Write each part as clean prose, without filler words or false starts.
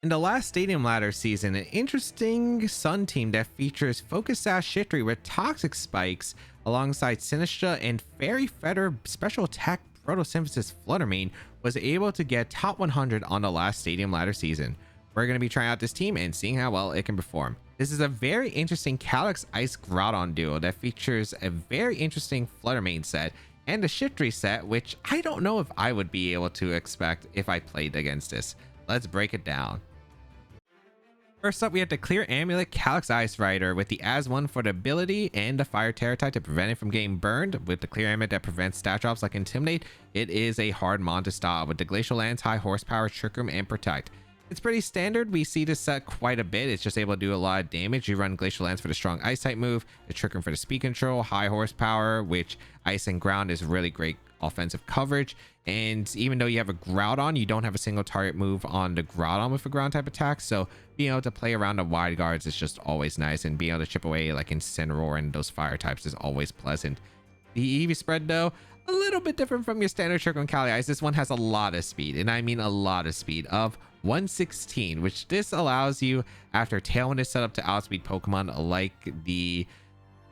In the last Stadium Ladder season, an interesting Sun team that features Focus Sash Shiftry with Toxic Spikes alongside Sinistra and Fairy Feather Special Attack Photosynthesis Fluttermane was able to get top 100 on the last Stadium Ladder season. We're going to be trying out this team and seeing how well it can perform. This is a very interesting Calyx Ice Groudon duo that features a very interesting Fluttermane set and a Shiftry set, which I don't know if I would be able to expect if I played against this. Let's break it down. First up, we have the Clear Amulet Calyx Ice Rider with the As-1 for the ability and the Fire Terror type to prevent it from getting burned. With the Clear Amulet that prevents stat drops like Intimidate, it is a hard mon to stop with the Glacial Lance, High Horsepower, Trick Room, and Protect. It's pretty standard. We see this set quite a bit. It's just able to do a lot of damage. You run Glacial Lance for the strong Ice type move, the Trick Room for the speed control, High Horsepower, which Ice and Ground is really great offensive coverage. And even though you have a Groudon, you don't have a single target move on the Groudon with a ground type attack, so being able to play around the wide guards is just always nice, and being able to chip away like Incineroar and those fire types is always pleasant. The EV spread though, a little bit different from your standard Trick on Cali Ice. This one has a lot of speed, and I mean a lot of speed, of 116, which this allows you after Tailwind is set up to outspeed Pokemon like the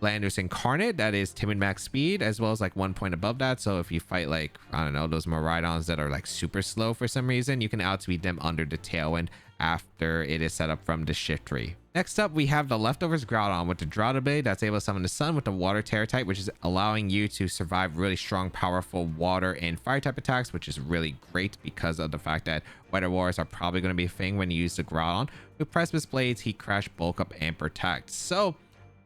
Landorus Incarnate, that is timid max speed, as well as like 1 point above that. So if you fight like, I don't know, those Miraidons that are like super slow for some reason, you can outspeed them under the Tailwind after it is set up from the Shiftry. Next up, we have the Leftovers Groudon with the Drought ability that's able to summon the Sun with the Water Terror type, which is allowing you to survive really strong, powerful water and fire type attacks, which is really great because of the fact that Weather Wars are probably going to be a thing when you use the Groudon. With Precipice Blades, Heat Crash, Bulk Up, and Protect. So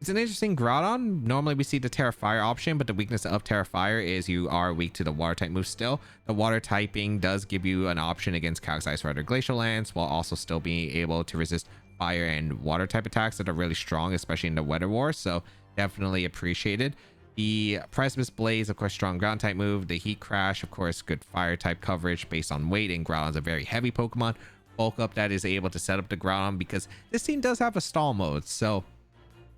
it's an interesting Groudon. Normally we see the Terra Fire option, but the weakness of Terra Fire is you are weak to the water type move still. The water typing does give you an option against Calyx Ice Rider Glacial Lance, while also still being able to resist fire and water type attacks that are really strong, especially in the Weather War. So definitely appreciated. The Precipice Blaze, of course, strong ground type move. The Heat Crash, of course, good fire type coverage based on weight, and Groudon's a very heavy Pokemon. Bulk Up that is able to set up the Groudon because this team does have a stall mode, so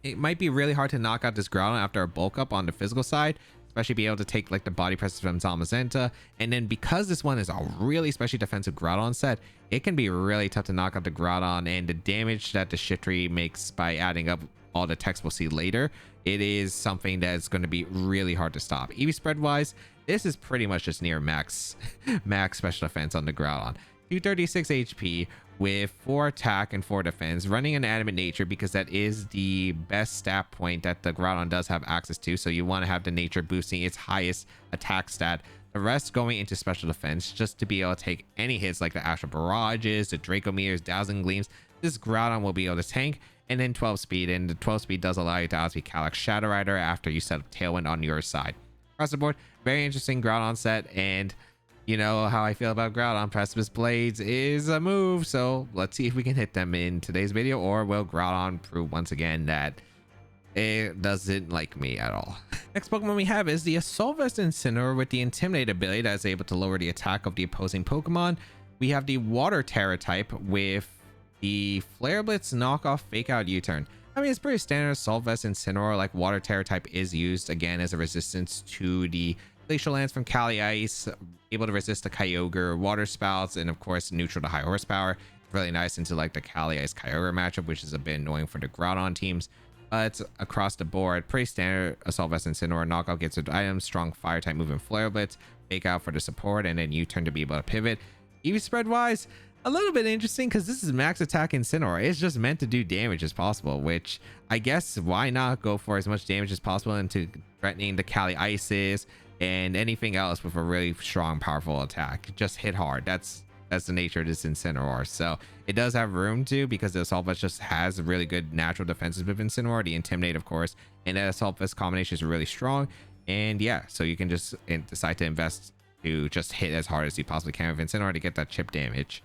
it might be really hard to knock out this Groudon after a Bulk Up on the physical side, especially be able to take like the body presses from Zamazenta. And then because this one is a really especially defensive Groudon set, it can be really tough to knock out the Groudon, and the damage that the Shiftry makes by adding up all the text we'll see later, it is something that's going to be really hard to stop. EV spread wise, this is pretty much just near max special defense on the Groudon. 236 HP with 4 attack and 4 defense, running an Animate Nature because that is the best stat point that the Groudon does have access to, so you want to have the Nature boosting its highest attack stat, the rest going into special defense just to be able to take any hits like the Astral Barrages, the Draco Meters, Dazzling Gleams. This Groudon will be able to tank. And then 12 speed, and the 12 speed does allow you to outspeed Calyx Shadow Rider after you set up Tailwind on your side. Across the board, very interesting Groudon set, and you know how I feel about Groudon. Precipice Blades is a move, so let's see if we can hit them in today's video, or will Groudon prove once again that it doesn't like me at all. Next Pokemon we have is the Assault Vest Incineroar with the Intimidate ability that is able to lower the attack of the opposing Pokemon. We have the Water Terror type with the Flare Blitz knockoff Fake Out U-Turn. I mean, it's pretty standard. Assault Vest Incineroar, like Water Terror type, is used again as a resistance to the Glacial Lance from Cali Ice, able to resist the Kyogre Water Spouts, and of course neutral to High Horsepower. Really nice into like the Cali Ice Kyogre matchup, which is a bit annoying for the Groudon teams. But across the board, pretty standard Assault Vest Incineroar. Knockout gets its items, strong fire type move and Flare Blitz, Fake Out for the support, and then U-Turn to be able to pivot. EV spread wise, a little bit interesting because this is max attack Incineroar. It's just meant to do damage as possible, which I guess why not go for as much damage as possible into threatening the Cali Ices and anything else with a really strong, powerful attack. Just hit hard. That's the nature of this Incineroar. So it does have room to, because the Assault Vest just has a really good natural defenses with Incineroar, the Intimidate of course, and that Assault Vest combination is really strong. And yeah, so you can just decide to invest to just hit as hard as you possibly can with Incineroar to get that chip damage.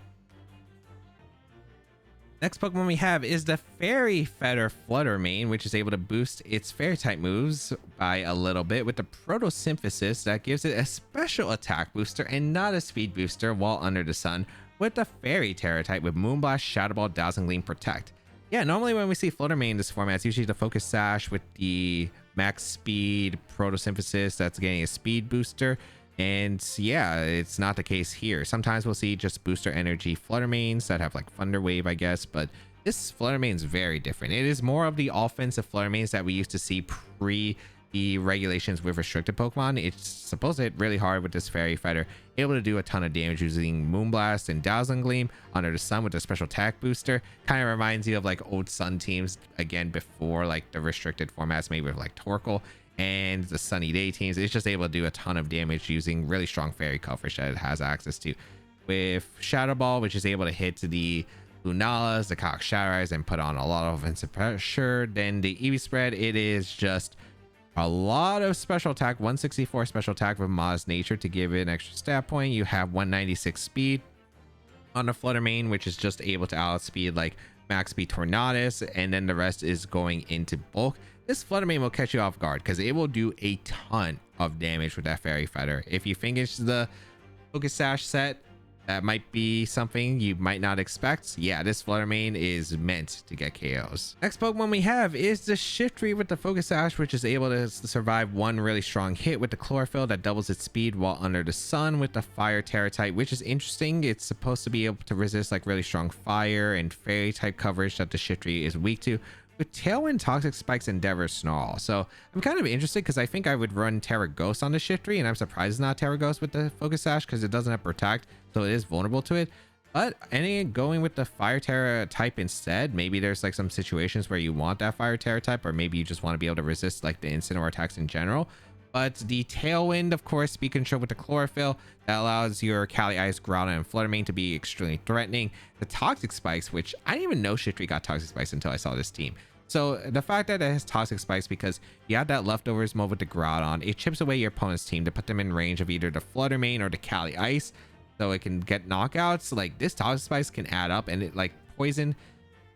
Next Pokemon we have is the Fairy Feather Fluttermane, which is able to boost its Fairy type moves by a little bit with the Photosynthesis that gives it a special attack booster and not a speed booster while under the sun, with the Fairy Terror type with Moonblast, Shadow Ball, Dazzling Gleam, Protect. Yeah, normally when we see Fluttermane in this format, it's usually the Focus Sash with the max speed Photosynthesis that's getting a speed booster. And yeah, it's not the case here. Sometimes we'll see just booster energy Flutter Mains that have like Thunder Wave, I guess, but this Flutter Main is very different. It is more of the offensive Flutter Mains that we used to see pre the regulations with restricted Pokemon. It's supposed to hit really hard with this Fairy Fighter, able to do a ton of damage using Moonblast and Dazzling Gleam under the Sun with a special attack booster. Kind of reminds you of like old Sun teams, again, before like the restricted formats, maybe with like Torkoal and the Sunny Day teams. It's just able to do a ton of damage using really strong fairy coverage that it has access to. With Shadow Ball, which is able to hit the Lunalas, the Cox Shadow and put on a lot of offensive pressure. Then the Eevee spread, it is just a lot of special attack, 164 special attack with Modest Nature to give it an extra stat point. You have 196 speed on the Flutter Main, which is just able to outspeed like max speed Tornadus, and then the rest is going into bulk. This Flutter Main will catch you off guard because it will do a ton of damage with that Fairy Fighter. If you finish the Focus Sash set, that might be something you might not expect. Yeah, this Flutter Main is meant to get KOs. Next Pokemon we have is the Shiftry with the Focus Sash, which is able to survive one really strong hit with the Chlorophyll that doubles its speed while under the Sun with the Fire Terra type, which is interesting. It's supposed to be able to resist like really strong fire and fairy type coverage that the Shiftry is weak to. With Tailwind, Toxic Spikes, Endeavor, Snarl. So I'm kind of interested because I think I would run Terra Ghost on the Shiftry, and I'm surprised it's not Terra Ghost with the Focus Sash because it doesn't have Protect, so it is vulnerable to it. But going with the Fire Terra type instead, maybe there's like some situations where you want that Fire Terra type, or maybe you just want to be able to resist like the Incineroar attacks in general. But the Tailwind, of course, Speed Control with the Chlorophyll, that allows your Cali Ice, Groudon, and Flutter Mane to be extremely threatening. The Toxic Spikes, which I didn't even know Shiftry got Toxic Spikes until I saw this team. So the fact that it has Toxic Spikes, because you have that leftovers mode with the Groudon, it chips away your opponent's team to put them in range of either the Flutter Mane or the Cali Ice, so it can get knockouts. Like, this Toxic Spikes can add up, and it like Poison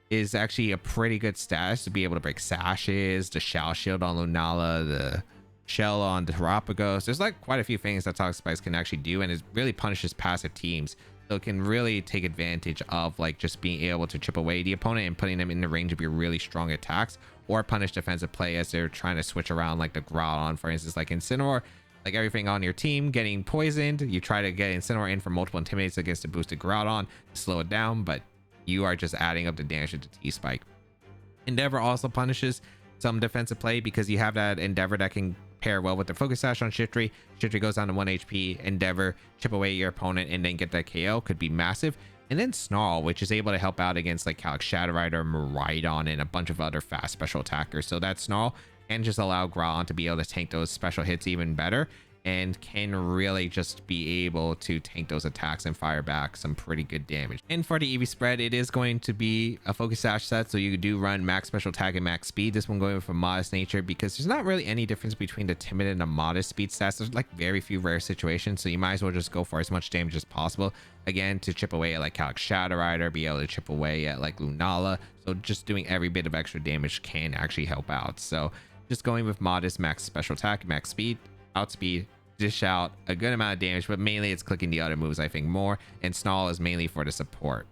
is actually a pretty good status to be able to break Sashes, the Shell Shield on Lunala, the Shell on the Terapagos. There's like quite a few things that Toxic Spikes can actually do, and it really punishes passive teams. So it can really take advantage of like just being able to chip away the opponent and putting them in the range of your really strong attacks, or punish defensive play as they're trying to switch around, like the Groudon, for instance, like Incineroar. Like everything on your team getting poisoned, you try to get Incineroar in for multiple intimidates against a boosted Groudon to slow it down, but you are just adding up the damage to the T-Spike. Endeavor also punishes some defensive play because you have that Endeavor that can pair well with the Focus Sash on Shiftry. Shiftry goes down to 1 HP. Endeavor, chip away your opponent and then get that KO, could be massive. And then Snarl, which is able to help out against like Calyx Shadow Rider, Miraidon, and a bunch of other fast special attackers. So that Snarl can just allow Groudon to be able to tank those special hits even better, and can really just be able to tank those attacks and fire back some pretty good damage. And for the Eevee spread, it is going to be a Focus Sash set, so you do run max special attack and max speed. This one going with a Modest Nature because there's not really any difference between the Timid and the Modest speed stats. There's like very few rare situations, so you might as well just go for as much damage as possible. Again, to chip away at like Calyx Shadow Rider, be able to chip away at like Lunala. So just doing every bit of extra damage can actually help out. So just going with Modest, max special attack, max speed, outspeed, dish out a good amount of damage, but mainly it's clicking the other moves I think more, and Snarl is mainly for the support.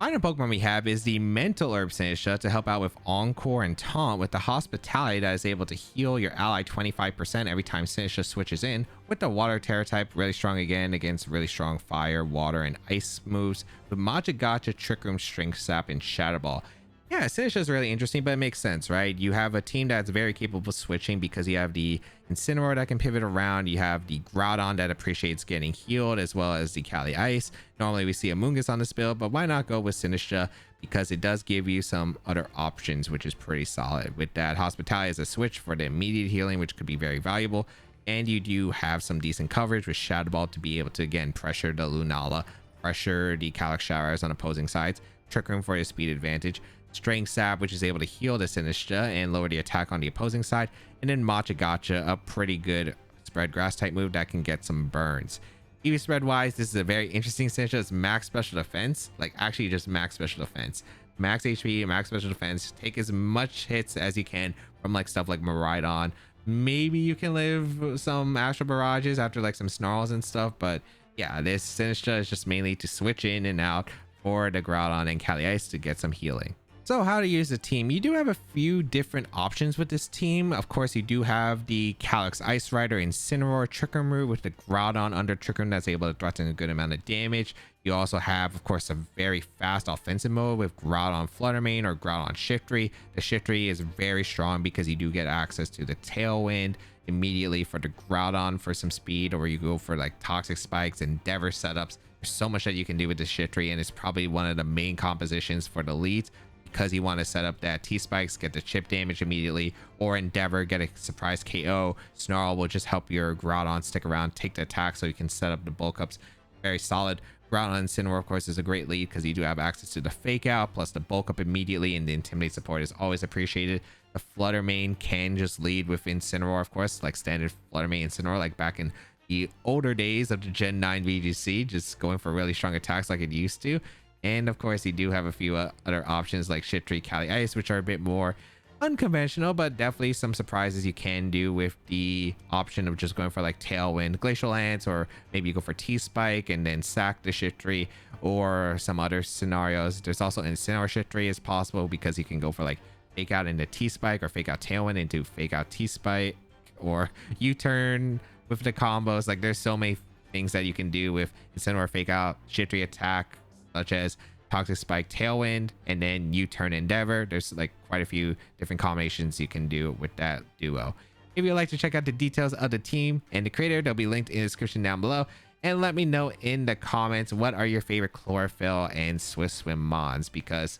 Final Pokemon we have is the Mental Herb Sinistra to help out with Encore and Taunt with the Hospitality that is able to heal your ally 25% every time Sinistra switches in, with the Water Terra type really strong again against really strong Fire, Water, and Ice moves with Magigacha, Trick Room, String Sap, and Shadow Ball. Yeah, Sinistra is really interesting, but it makes sense, right? You have a team that's very capable of switching because you have the Incineroar that can pivot around, you have the Groudon that appreciates getting healed, as well as the Cali Ice. Normally we see a Mungus on this build, but why not go with Sinistra? Because it does give you some other options, which is pretty solid. With that, Hospitality is a switch for the immediate healing, which could be very valuable. And you do have some decent coverage with Shadow Ball to be able to, again, pressure the Lunala, pressure the Calyx Showers on opposing sides, Trick Room for your speed advantage, String Sap, which is able to heal the Sinistra and lower the attack on the opposing side, and then Magigacha, a pretty good spread grass type move that can get some burns. Eevee spread wise, this is a very interesting Sinistra. It's max special defense, like actually just max special defense, max HP, max special defense. Take as much hits as you can from like stuff like Miraidon. Maybe you can live some Astral Barrages after like some Snarls and stuff, but yeah, this Sinistra is just mainly to switch in and out for the Groudon and Cali Ice to get some healing. So how to use the team? You do have a few different options with this team. Of course, you do have the Calyx Ice Rider Incineroar Trick Room move with the Groudon under Trick Room that's able to threaten a good amount of damage. You also have, of course, a very fast offensive mode with Groudon Flutter Mane or Groudon Shiftry. The Shiftry is very strong because you do get access to the Tailwind immediately for the Groudon for some speed, or you go for like Toxic Spikes, Endeavor setups. There's so much that you can do with the Shiftry, and it's probably one of the main compositions for the leads, because you want to set up that T-Spikes, get the chip damage immediately, or Endeavor, get a surprise KO. Snarl will just help your Groudon stick around, take the attack, so you can set up the bulk ups. Very solid. Groudon Incineroar, of course, is a great lead because you do have access to the Fake Out, plus the bulk up immediately, and the Intimidate support is always appreciated. The Flutter Mane can just lead with Incineroar, of course, like standard Flutter Mane Incineroar, like back in the older days of the Gen 9 VGC, just going for really strong attacks like it used to. And of course, you do have a few other options like Shiftry, Cali Ice, which are a bit more unconventional, but definitely some surprises you can do with the option of just going for like Tailwind, Glacial Lance, or maybe you go for T-Spike and then sack the Shiftry, or some other scenarios. There's also Incineroar Shiftry is possible because you can go for like Fake Out into T-Spike or Fake Out Tailwind into Fake Out T-Spike, or U-turn with the combos. Like there's so many things that you can do with Incineroar Fake Out, Shiftry attack, such as Toxic Spike Tailwind, and then U-turn Endeavor. There's like quite a few different combinations you can do with that duo. If you'd like to check out the details of the team and the creator, they'll be linked in the description down below. And let me know in the comments what are your favorite Chlorophyll and Swift Swim mons, because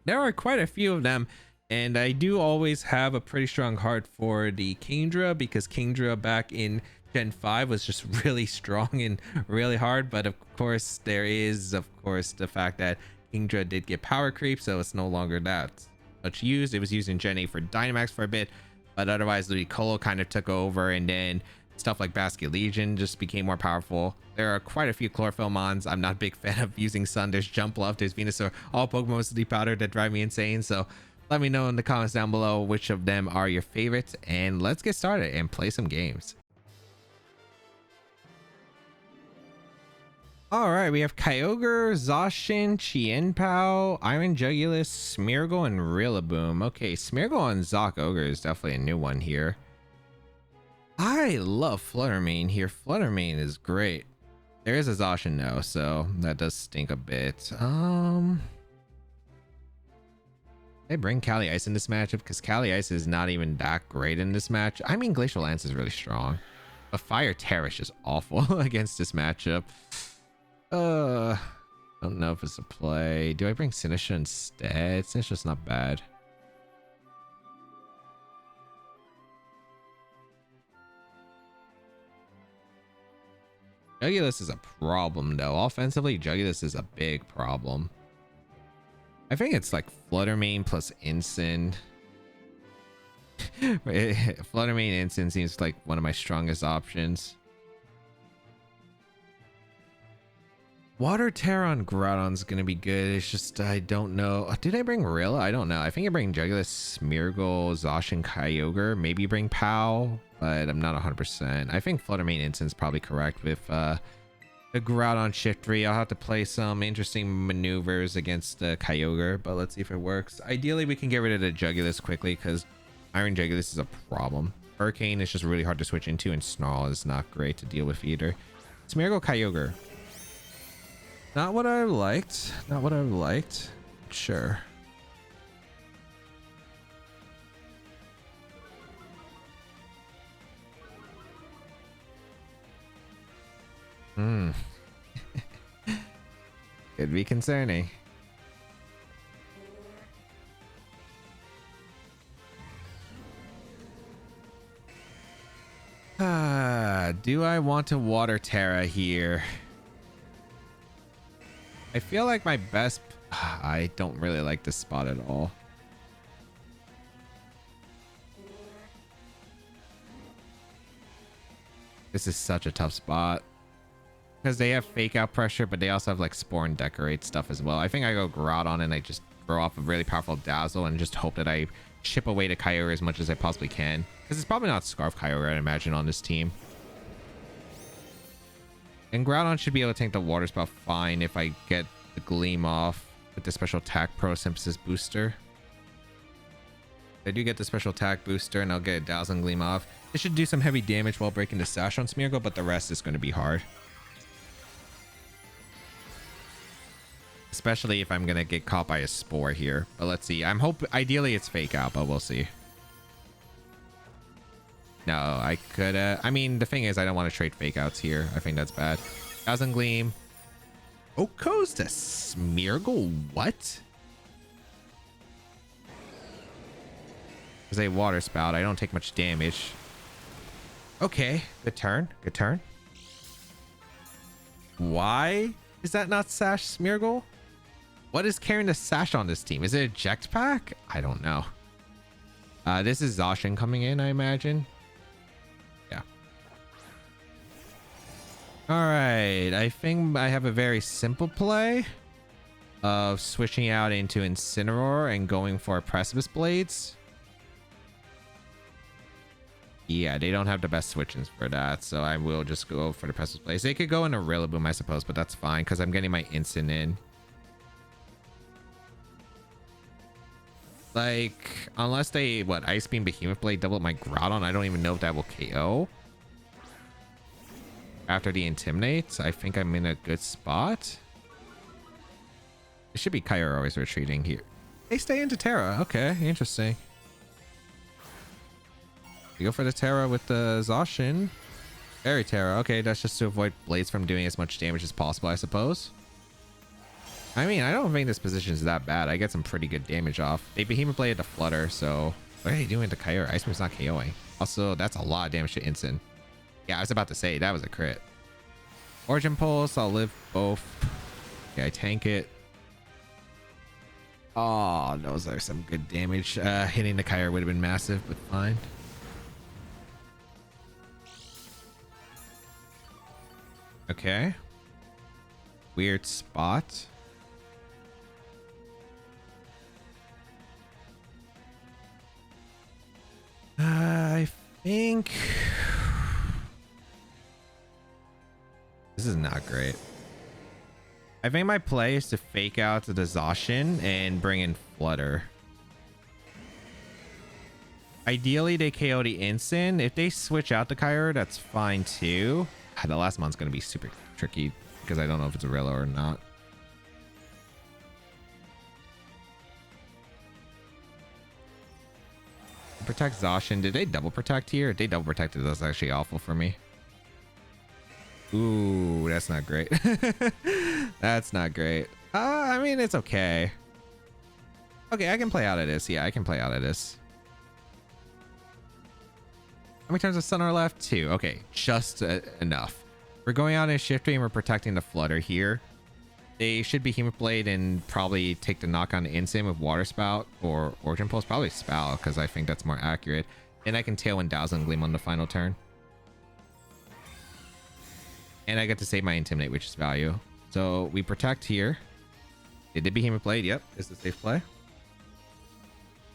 there are quite a few of them. And I do always have a pretty strong heart for the Kingdra, because Kingdra back in Gen 5 was just really strong and really hard. But of course, there is of course the fact that Kingdra did get power creep, so it's no longer that much used. It was used in Gen 8 for Dynamax for a bit, but otherwise Ludicolo kind of took over, and then stuff like Basket Legion just became more powerful. There are quite a few Chlorophyll mons. I'm not a big fan of using Sun. There's Jumpluff, there's Venusaur, all Pokemon with Sleep Powder that drive me insane. So let me know in the comments down below which of them are your favorites, and let's get started and play some games. All right, we have Kyogre, Zacian, Chien-Pao, Yvesangelist, Smeargle, and Rillaboom. Okay, Smeargle and Zocogre is definitely a new one here. I love Flutter Mane here. Flutter Mane is great. There is a Zacian though, so that does stink a bit. They bring Cali Ice in this matchup because Cali Ice is not even that great in this match. I mean, Glacial Lance is really strong, but Fire Terra is just awful against this matchup. I don't know if it's a play. Do I bring Sinistra instead? Sinistra's not bad. Yvesangelist is a problem though. Offensively, Yvesangelist is a big problem. I think it's like Flutter Mane plus Incin. Flutter Mane Incin seems like one of my strongest options. Water Terra on Groudon's gonna be good. It's just I don't know. Did I bring Rilla? I don't know. I think I bring Yvesangelist, Smeargle, Zacian, Kyogre. Maybe bring Pao, but I'm not 100%. I think Flutter Mane Instance is probably correct with the Groudon Shiftry. I'll have to play some interesting maneuvers against the Kyogre, but let's see if it works. Ideally, we can get rid of the Yvesangelist quickly because Iron Yvesangelist is a problem. Hurricane is just really hard to switch into, and Snarl is not great to deal with either. Smeargle, Kyogre. Not what I liked. Not what I liked. Sure. Could be concerning. Do I want to Water Terra here? I feel like my best... I don't really like this spot at all. This is such a tough spot. Because they have Fake Out pressure, but they also have like Spore and Decorate stuff as well. I think I go Groudon and I just throw off a really powerful Dazzle and just hope that I chip away to Kyogre as much as I possibly can. Because it's probably not Scarf Kyogre, I'd imagine, on this team. And Groudon should be able to tank the water spell fine if I get the Gleam off. with the special attack photosynthesis booster. I do get the special attack booster and I'll get a Dazzling Gleam off. It should do some heavy damage while breaking the sash on Smeargle, but the rest is going to be hard. Especially if I'm going to get caught by a spore here. But let's see. Ideally it's fake out, but we'll see. No, I could I mean, the thing is I don't want to trade fake outs here. I think that's bad. Dazzling Gleam. Oko's to Smeargle? What? There's a water spout. I don't take much damage. Okay, good turn. Good turn. Why is that not Sash Smeargle? What is carrying the Sash on this team? Is it a Eject Pack? I don't know. This is Zacian coming in, I imagine. Yeah. All right. I think I have a very simple play of switching out into Incineroar and going for Precipice Blades. Yeah, they don't have the best switch-ins for that, so I will just go for the Precipice Blades. They could go in a Rillaboom, I suppose, but that's fine because I'm getting my instant in. Like, unless they, Ice Beam, Behemoth Blade, double up my Groudon, I don't even know if that will KO. After the Intimidates, I think I'm in a good spot. It should be Kyogre always retreating here. They stay into Terra. Okay, interesting. We go for the Terra with the Zacian. Fairy Terra. Okay, that's just to avoid Blades from doing as much damage as possible, I suppose. I mean, I don't think this position is that bad. I get some pretty good damage off. They Behemoth Blade to Flutter, so what are they doing to Kyogre? Ice Beam's not KOing. Also, that's a lot of damage to Instant. Yeah, I was about to say, that was a crit. Origin Pulse, I'll live both. Okay, I tank it. Oh, those are some good damage. Hitting the Kyogre would have been massive, but fine. Okay. Weird spot. I think this is not great. I think my play is to fake out the Zacian and bring in Flutter. Ideally, they KO the instant. If they switch out the Kyogre, that's fine too. The last month's going to be super tricky because I don't know if it's a Rilla or not. Protect Zacian. Did they double protect here? If they double protected, that's actually awful for me. Ooh, that's not great. That's not great. I mean, it's okay. Okay, I can play out of this. Yeah, I can play out of this. How many turns of Sun are left? 2. Okay, just enough. We're going out in Shiftry and we're protecting the Flutter here. They should be Behemoth Blade and probably take the knock on Instant with Water Spout or Origin Pulse. Probably Spout because I think that's more accurate. And I can Tailwind Dazzling Gleam on the final turn. And I get to save my Intimidate, which is value. So we protect here. They did Behemoth Blade. Yep, is the safe play.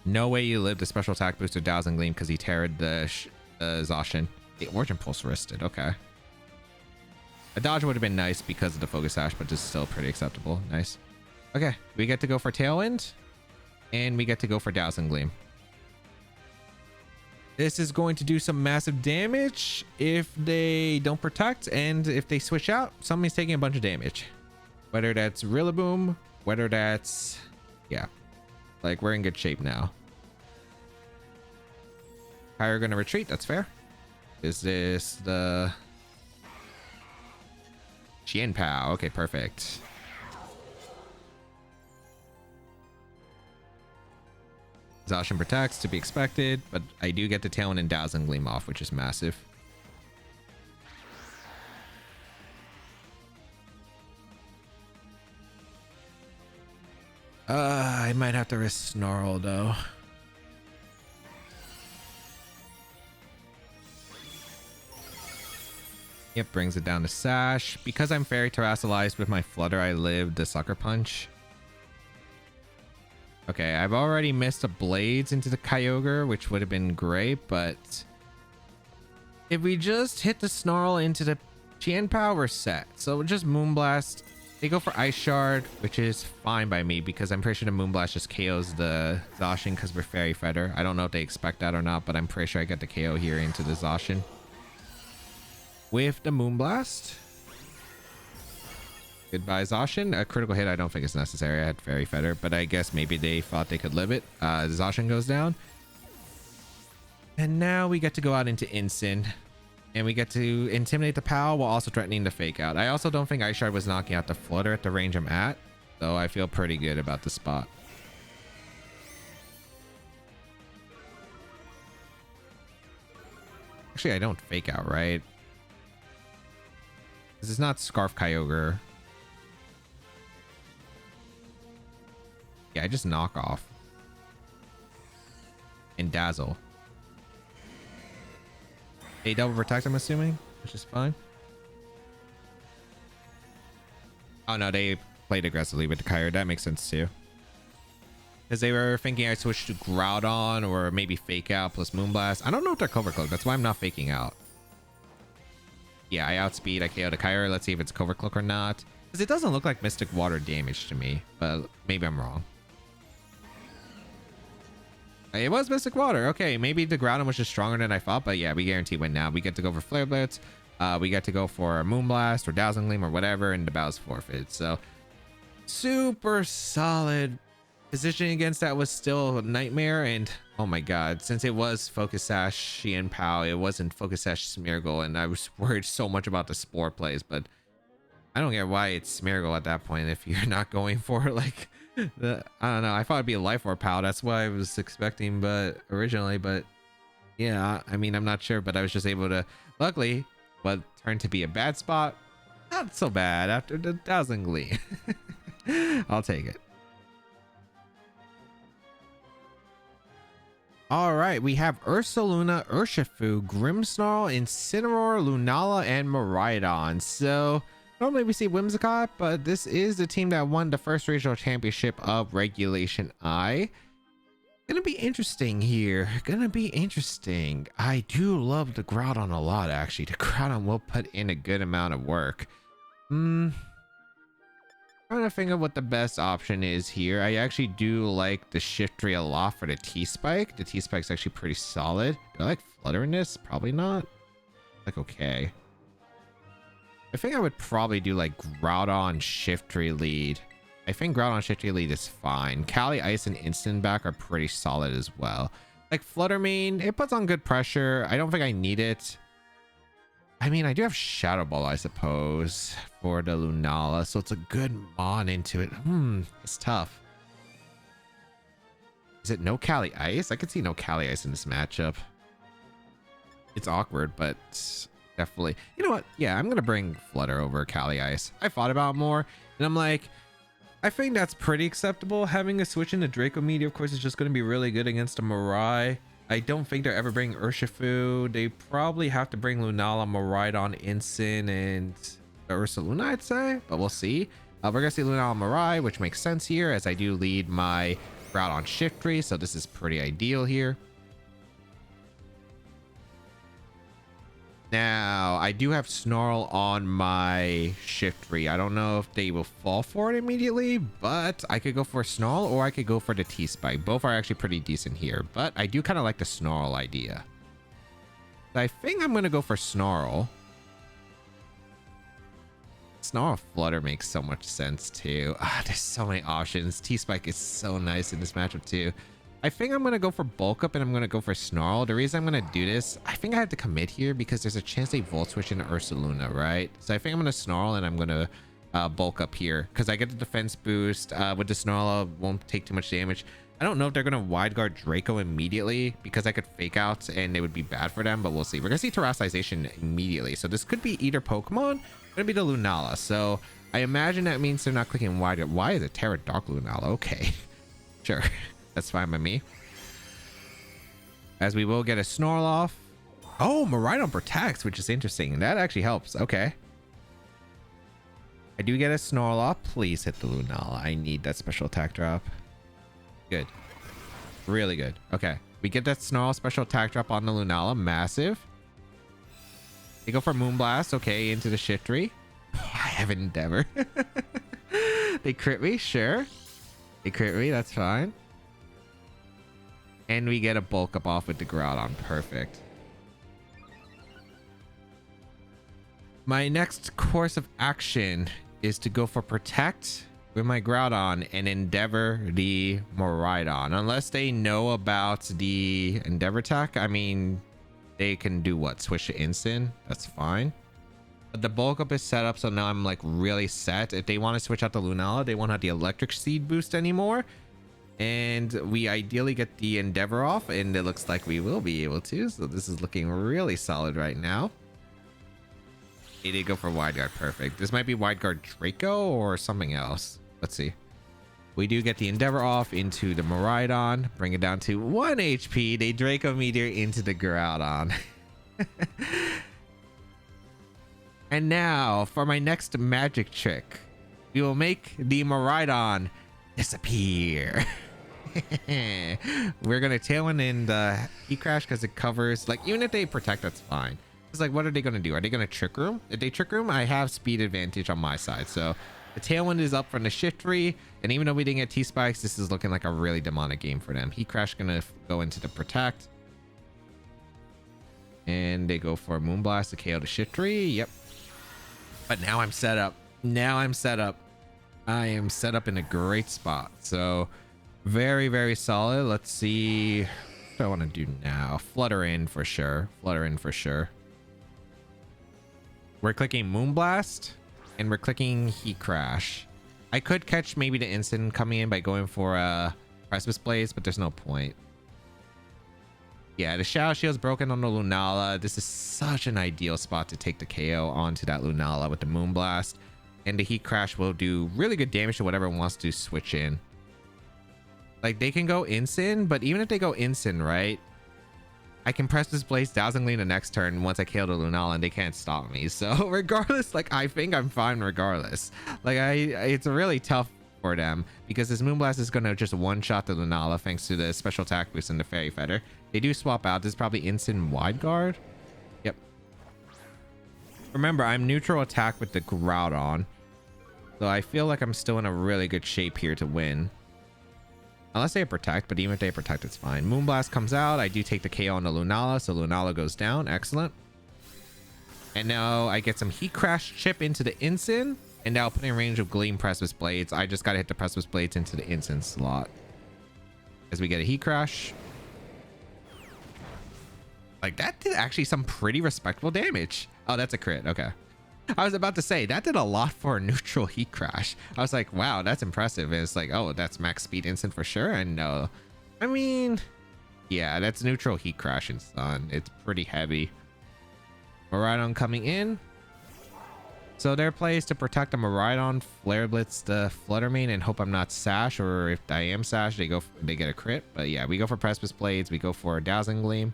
No way you live the special attack booster Dazzling Gleam because he teared the Zacian. The Origin Pulse wristed. Okay. A dodge would have been nice because of the Focus Sash, but this is still pretty acceptable. Nice. Okay, we get to go for Tailwind, and we get to go for Dazzling Gleam. This is going to do some massive damage if they don't protect, and if they switch out, somebody's taking a bunch of damage. Whether that's Rillaboom, whether that's... yeah. Like, we're in good shape now. Kyogre gonna retreat, that's fair. Is this the... Qianpao. Okay, perfect. Zacian protects, to be expected, but I do get the Tailwind and Dazzling Gleam off, which is massive. I might have to risk Snarl, though. Yep, brings it down to Sash. Because I'm Fairy Terrassalized with my Flutter, I live the Sucker Punch. Okay, I've already missed a Blades into the Kyogre, which would have been great, but if we just hit the Snarl into the Qianpao, we're set. So just Moonblast They go for Ice Shard, which is fine by me because I'm pretty sure the Moonblast just KOs the Zacian because we're Fairy Feather. I don't know if they expect that or not, but I'm pretty sure I get the KO here into the Zacian. With the Moonblast. Goodbye, Zacian. A critical hit, I don't think it's necessary. I had Fairy Feather, but I guess maybe they thought they could live it. Zacian goes down. And now we get to go out into Instant. And we get to intimidate the POW while also threatening the fake out. I also don't think Ice Shard was knocking out the Flutter at the range I'm at. So I feel pretty good about the spot. Actually, I don't fake out, right? This is not Scarf Kyogre. Yeah, I just knock off. And Dazzle. They double protect, I'm assuming, which is fine. Oh no, they played aggressively with the Kyogre. That makes sense too. Because they were thinking I switched to Groudon or maybe Fake Out plus Moonblast. I don't know if they're Covert Cloak. That's why I'm not faking out. Yeah, I outspeed. I KO the Kyogre. Let's see if it's Covert Cloak or not. Because it doesn't look like Mystic Water damage to me. But maybe I'm wrong. It was Mystic Water. Okay, maybe the Groudon was just stronger than I thought, but yeah, we guarantee win now. We get to go for Flare Blitz. We get to go for Moonblast or Dazzling Gleam or whatever, and the battle's forfeit. So, super solid. Positioning against that was still a nightmare, and oh my god, since it was Focus Sash Shein Pow, it wasn't Focus Sash Smeargle, and I was worried so much about the Spore plays, but I don't get why it's Smeargle at that point if you're not going for like... I don't know. I thought it'd be a Life Orb POW. That's what I was expecting, but originally, but yeah, I mean, I'm not sure, but I was just able to, luckily, what turned to be a bad spot. Not so bad after the Dazzling Gleam. I'll take it. All right, we have Ursaluna, Urshifu, Grimmsnarl, Incineroar, Lunala, and Miraidon. So normally we see Whimsicott, but this is the team that won the first regional championship of Regulation I. Gonna be interesting here. Gonna be interesting. I do love the Groudon a lot, actually. The Groudon will put in a good amount of work. Trying to think of what the best option is here. I actually do like the Shiftry a lot for the T-Spike. The T-Spike's actually pretty solid. Do I like Flutter in this? Probably not. Like, okay. I think I would probably do like Groudon Shiftry lead. I think Groudon Shiftry lead is fine. Cali Ice and Instant back are pretty solid as well. Like Flutter Mane, it puts on good pressure. I don't think I need it. I mean, I do have Shadow Ball, I suppose, for the Lunala, so it's a good Mon into it. It's tough. Is it no Cali Ice? I could see no Cali Ice in this matchup. It's awkward, but definitely. You know what? Yeah, I'm gonna bring Flutter over Cali Ice. I thought about it more, and I'm like, I think that's pretty acceptable. Having a switch into Draco Meteor, of course, is just gonna be really good against a Mirai. I don't think they're ever bringing Urshifu. They probably have to bring Lunala, Miraidon, Incin, and Ursaluna, I'd say, but we'll see. We're gonna see Lunala, Mirai, which makes sense here, as I do lead my Groudon Shiftry, so this is pretty ideal here. Now, I do have Snarl on my Shiftry. I don't know if they will fall for it immediately, but I could go for Snarl or I could go for the T-Spike. Both are actually pretty decent here, but I do kind of like the Snarl idea. So I think I'm going to go for Snarl. Snarl Flutter makes so much sense too. There's so many options. T-Spike is so nice in this matchup too. I think I'm going to go for Bulk Up and I'm going to go for Snarl. The reason I'm going to do this, I think I have to commit here because there's a chance they Volt Switch into Ursaluna, right? So I think I'm going to Snarl and I'm going to Bulk Up here because I get the defense boost. With the Snarl, I won't take too much damage. I don't know if they're going to Wide Guard Draco immediately because I could Fake Out and it would be bad for them, but we'll see. We're going to see Terrassization immediately. So this could be either Pokemon, it's going to be the Lunala. So I imagine that means they're not clicking Wide Guard. Why is it Terra Dark Lunala? Okay, sure. That's fine by me. As we will get a Snarl off. Oh, Miraidon protects, which is interesting. That actually helps. Okay. I do get a Snarl off. Please hit the Lunala. I need that special attack drop. Good. Really good. Okay. We get that Snarl special attack drop on the Lunala. Massive. They go for Moonblast. Okay, into the Shiftry. I have an Endeavor. They crit me, sure. They crit me, that's fine. And we get a bulk up off with the Groudon. Perfect. My next course of action is to go for Protect with my Groudon and Endeavor the Miraidon. Unless they know about the Endeavor attack, I mean, they can do what? Switch to Instant? That's fine. But the bulk up is set up, so now I'm like really set. If they want to switch out the Lunala, they won't have the Electric Seed boost anymore. And we ideally get the Endeavor off, and it looks like we will be able to. So this is looking really solid right now. They did go for Wide Guard. Perfect. This might be Wide Guard Draco or something else. Let's see. We do get the Endeavor off into the Miraidon. Bring it down to 1 HP. They Draco Meteor into the Groudon. And now for my next magic trick. We will make the Miraidon disappear. We're going to Tailwind in the Heat Crash because it covers, like, even if they protect, that's fine. It's like, what are they going to do? Are they going to Trick Room? If they Trick Room, I have speed advantage on my side. So the Tailwind is up from the Shiftry. And even though we didn't get T-Spikes, this is looking like a really demonic game for them. Heat Crash going to go into the Protect. And they go for Moonblast to KO the Shiftry. Yep. But now I'm set up. Now I'm set up. I am set up in a great spot. So very, very solid. Let's see what do I want to do now. Flutter in for sure. Flutter in for sure. We're clicking Moonblast and we're clicking Heat Crash. I could catch maybe the instant coming in by going for Precipice Blades, but there's no point. Yeah, the Shadow Shield's broken on the Lunala. This is such an ideal spot to take the KO onto that Lunala with the Moonblast. And the Heat Crash will do really good damage to whatever wants to switch in. Like, they can go instant, but even if they go instant, right? I can Precipice Blades Dazzling Gleam the next turn once I kill the Lunala and they can't stop me. So regardless, like, I think I'm fine regardless. Like, it's really tough for them because this Moonblast is going to just one-shot the Lunala thanks to the special attack boost and the Fairy Feather. They do swap out. This is probably instant Wide Guard. Yep. Remember, I'm neutral attack with the Groudon. So I feel like I'm still in a really good shape here to win. Unless they protect, but even if they protect, it's fine. Moonblast comes out. I do take the KO on the Lunala, so Lunala goes down. Excellent. And now I get some Heat Crash chip into the Instant. And now putting in range of Gleam Precipice Blades. I just got to hit the Precipice Blades into the Instant slot. As we get a Heat Crash. Like, that did actually some pretty respectable damage. Oh, that's a crit. Okay. I was about to say, that did a lot for a neutral Heat Crash. I was like, wow, that's impressive. And it's like, oh, that's max speed instant for sure. And no. I mean, yeah, that's neutral Heat Crash in Sun. It's pretty heavy. Miraidon coming in. So their play is to protect the Miraidon, Flare Blitz the Flutter Mane, and hope I'm not Sash, or if I am Sash, they get a crit. But yeah, we go for Precipice Blades. We go for Dazzling Gleam.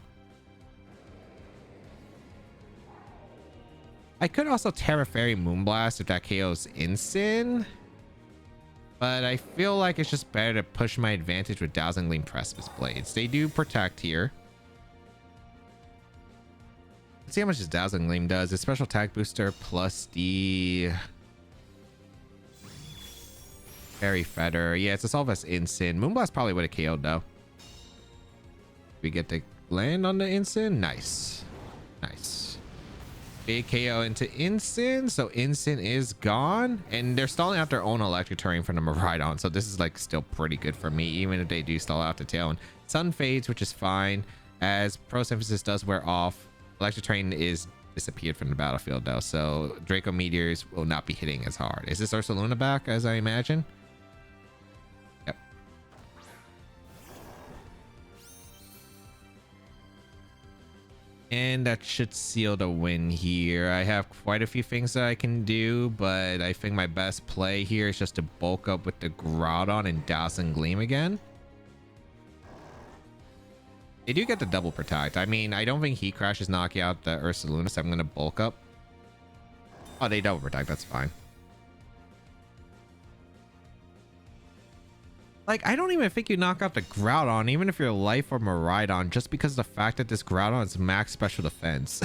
I could also Terra Fairy Moonblast if that KO's instant. But I feel like it's just better to push my advantage with Dazzling Gleam Precipice Blades. They do protect here. Let's see how much this Dazzling Gleam does. The special attack booster plus the Fairy Feather. Yeah, it's a Solve as instant. Moonblast probably would have KO'd though. We get the land on the instant. Nice. Nice. Big KO into instant, so instant is gone, and they're stalling out their own electric terrain from the Miraidon, so this is like still pretty good for me, even if they do stall out the tail. And Sun fades, which is fine, as Pro Synthesis does wear off. Electric terrain is disappeared from the battlefield though, so Draco Meteors will not be hitting as hard. Is this Ursaluna back, as I imagine? Yep. And that should seal the win here. I have quite a few things that I can do, but I think my best play here is just to bulk up with the Groudon and Dazzling Gleam again. They do get the double protect. I mean, I don't think Heat Crash is knocking out the Ursaluna, so I'm going to bulk up. Oh, they double protect. That's fine. Like, I don't even think you knock out the Groudon, even if you're Life or Miraidon, just because of the fact that this Groudon is max special defense.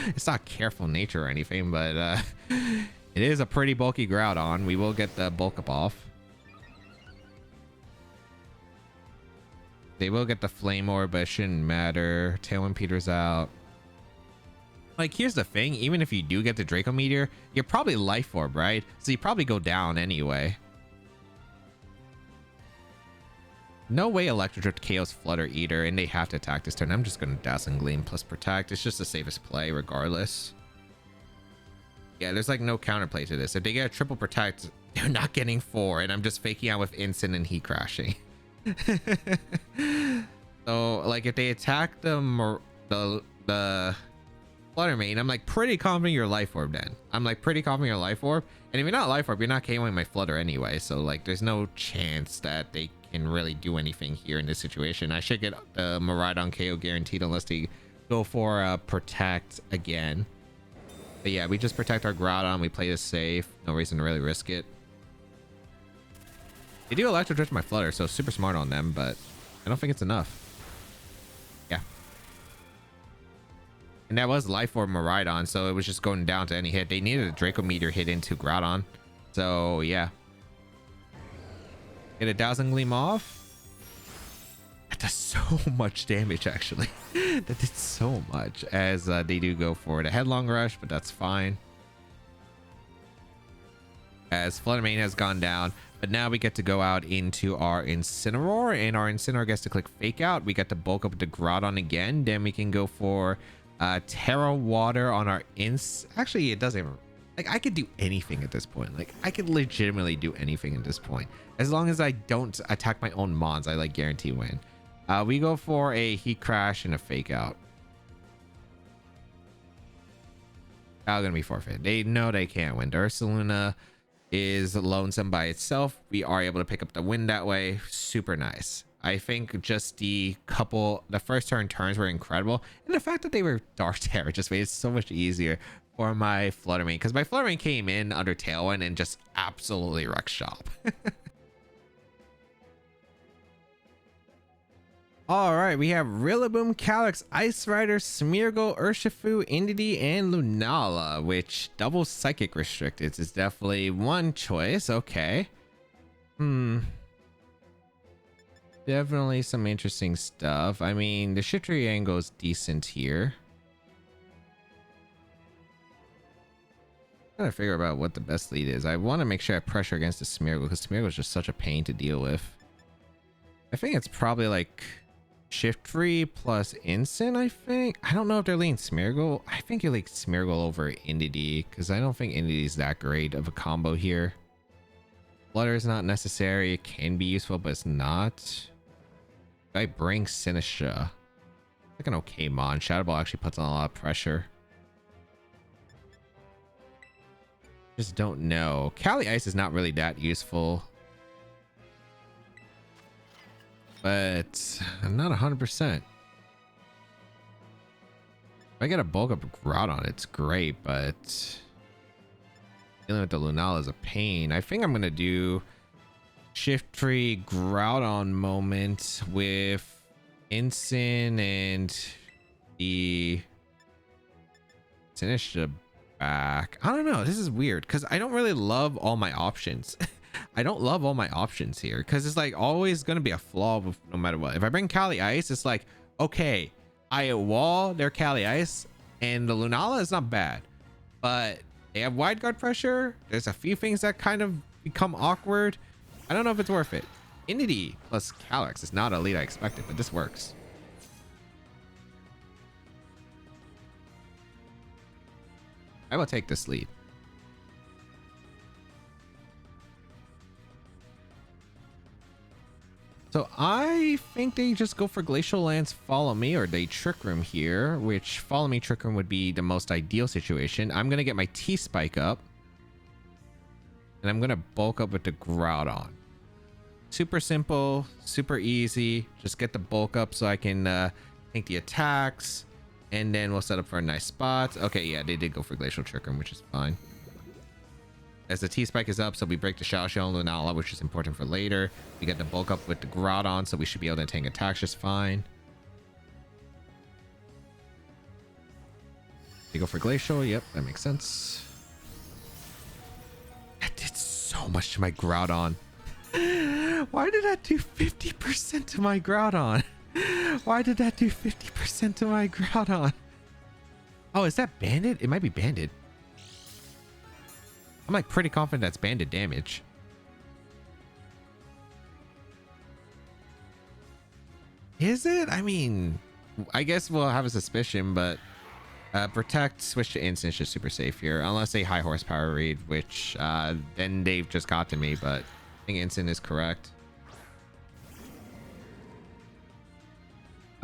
It's not Careful Nature or anything, but it is a pretty bulky Groudon. We will get the bulk up off. They will get the Flame Orb, but it shouldn't matter. Tailwind peters out. Like, here's the thing. Even if you do get the Draco Meteor, you're probably Life Orb, right? So you probably go down anyway. No way Electrodrift KOs Flutter Eater, and they have to attack this turn. I'm just going to Dazzling Gleam plus Protect. It's just the safest play regardless. Yeah, there's like no counterplay to this. If they get a triple Protect, they're not getting 4, and I'm just faking out with Instant and Heat Crashing. So, like, if they attack the Flutter Mane, I'm like pretty confident you're Life Orb then. I'm like pretty confident you're Life Orb. And if you're not Life Orb, you're not KOing my Flutter anyway. So, like, there's no chance that they can really do anything here in this situation. I should get the Miraidon KO guaranteed unless they go for Protect again. But yeah, we just protect our Groudon. We play this safe. No reason to really risk it. They do Electro Drift my Flutter, so super smart on them, but I don't think it's enough. Yeah. And that was Life Orb Miraidon, so it was just going down to any hit. They needed a Draco Meteor hit into Groudon. So yeah. Get a Dazzling Gleam off. That does so much damage, actually. That did so much, as they do go for the Headlong Rush, but that's fine. As Flutter Mane has gone down, but now we get to go out into our Incineroar, and our Incineroar gets to click Fake Out. We get to bulk up the Groudon again. Then we can go for Terra Water on our Actually, it doesn't. Like, I could do anything at this point. Like, I could legitimately do anything at this point. As long as I don't attack my own mons, I like guarantee win. We go for a Heat Crash and a Fake Out. Gonna be forfeit. They know they can't win. Ursaluna is lonesome by itself. We are able to pick up the win that way. Super nice. I think just the first turns were incredible. And the fact that they were Dark Terror just made it so much easier for my Flutter Mane, because my Flutter Mane came in under Tailwind and just absolutely wrecked shop. All right, we have Rillaboom, Calyx, Ice Rider, Smeargle, Urshifu, Indeedee, and Lunala, which double Psychic restricted is definitely one choice. Okay. Definitely some interesting stuff. I mean, the Shiftry angle is decent here. I'm trying to figure out what the best lead is. I want to make sure I pressure against the Smeargle, because Smeargle is just such a pain to deal with. I think it's probably like Shiftry plus Instant, I think. I don't know if they're leaning Smeargle. I think you like Smeargle over Indeedee, because I don't think Indeedee is that great of a combo here. Flutter is not necessary. It can be useful, but it's not. I bring Sinistra. Like an okay mon. Shadow Ball actually puts on a lot of pressure. Just don't know. Cali Ice is not really that useful, but I'm not 100%. If I get a bulk up Groudon, it's great, but dealing with the Lunala is a pain. I think I'm gonna do Shiftry Groudon moment with Ensign and the Sinistra back. I don't know. This is weird because I don't really love all my options. I don't love all my options here because it's like always going to be a flaw with, no matter what. If I bring Cali Ice, it's like, okay, I wall their Cali Ice and the Lunala is not bad, but they have wide guard pressure. There's a few things that kind of become awkward. I don't know if it's worth it. Indeedee plus Calyx is not a lead I expected, but this works. I will take this lead. So I think they just go for Glacial Lance, Follow Me, or they Trick Room here, which Follow Me, Trick Room would be the most ideal situation. I'm going to get my T-Spike up, and I'm going to bulk up with the Groudon. Super simple, super easy. Just get the bulk up so I can take the attacks, and then we'll set up for a nice spot. Okay, yeah, they did go for Glacial Trick Room, which is fine. As the T-Spike is up, so we break the Shadow Shell and Lunala, which is important for later. We get the bulk up with the Groudon, so we should be able to tank attacks just fine. They go for Glacial. Yep, that makes sense. That did so much to my Groudon. Why did that do 50% to my Groudon? Why did that do 50% to my Groudon? Oh, is that banded? It might be banded. I'm like pretty confident that's banded damage. Is it? I mean, I guess we'll have a suspicion, but protect, switch to instant is just super safe here. Unless they high horsepower read, which then they've just got to me, but I think instant is correct.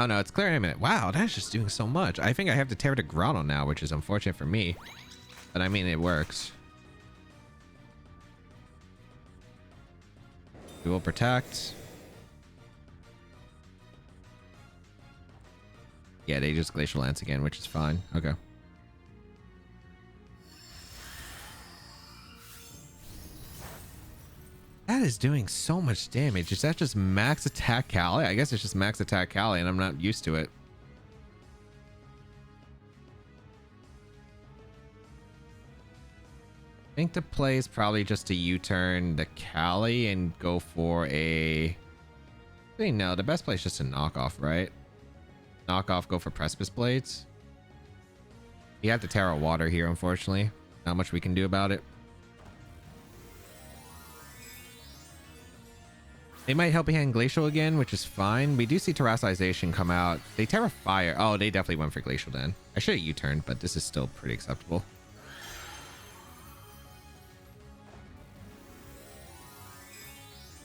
Oh no, it's clearing in a minute. Wow, that's just doing so much. I think I have to tear to Groudon now, which is unfortunate for me. But I mean, it works. We will protect. Yeah, they just Glacial Lance again, which is fine. Okay. That is doing so much damage. Is that just max attack Cali? I guess it's just max attack Cali, and I'm not used to it. I think the play is probably just to U-turn the Cali and go for a... No, the best play is just to knock off, right? Knock off, go for Precipice Blades. You have to Terra Water here, unfortunately. Not much we can do about it. They might help behind Glacial again, which is fine. We do see Terrassization come out. They Terra Fire. Oh, they definitely went for Glacial then. I should have U-turned, but this is still pretty acceptable.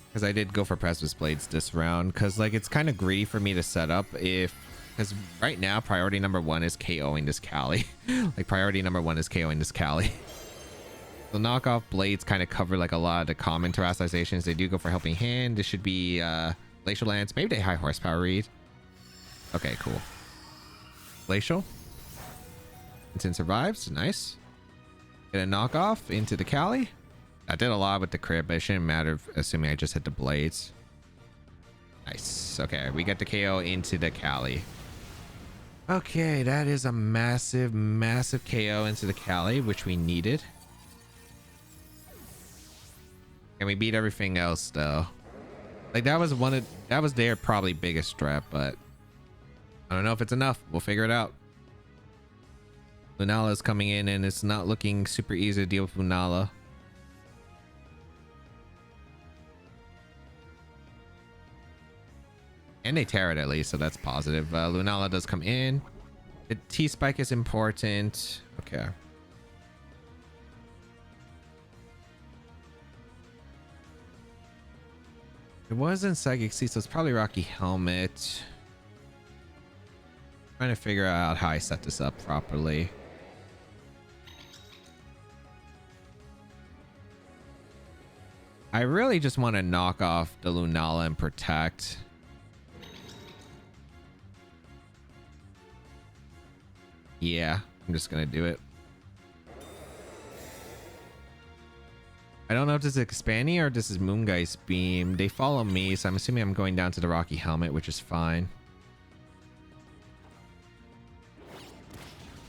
Because I did go for Precipice Blades this round. Because like it's kind of greedy for me to set up if... Because right now, priority number 1 is KOing this Cali. Like, priority number 1 is KOing this Cali. The knockoff Blades kind of cover, like, a lot of the common Terrassizations. They do go for Helping Hand. This should be Glacial Lance. Maybe they high horsepower read. Okay, cool. Glacial. Instant survives. Nice. Get a knockoff into the Cali. I did a lot with the crit, but it shouldn't matter, assuming I just hit the Blades. Nice. Okay, we get the KO into the Cali. Okay, that is a massive, massive KO into the Cali, which we needed. And we beat everything else, though. Like, that was their probably biggest threat, but I don't know if it's enough. We'll figure it out. Lunala is coming in, and it's not looking super easy to deal with Lunala. And they tear it at least, so that's positive. Lunala does come in. The T-Spike is important. Okay. It wasn't Psychic Seed, so it's probably Rocky Helmet. Trying to figure out how I set this up properly. I really just want to knock off the Lunala and protect. Yeah, I'm just gonna do it. I don't know if this is expanding or if this is Moongeist Beam. They follow me, so I'm assuming I'm going down to the Rocky Helmet, which is fine.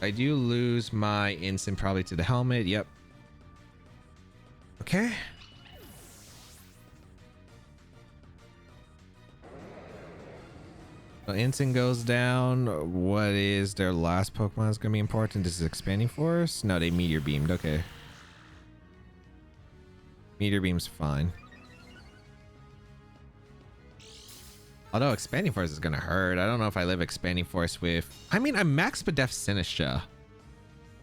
I do lose my instant probably to the helmet. Yep. Okay. So instant goes down. What is their last Pokemon is going to be important? This is Expanding Force? No, they Meteor Beamed. Okay. Meteor Beam's fine. Although Expanding Force is going to hurt. I don't know if I live Expanding Force with... I mean, I'm Max Bedef Sinistra.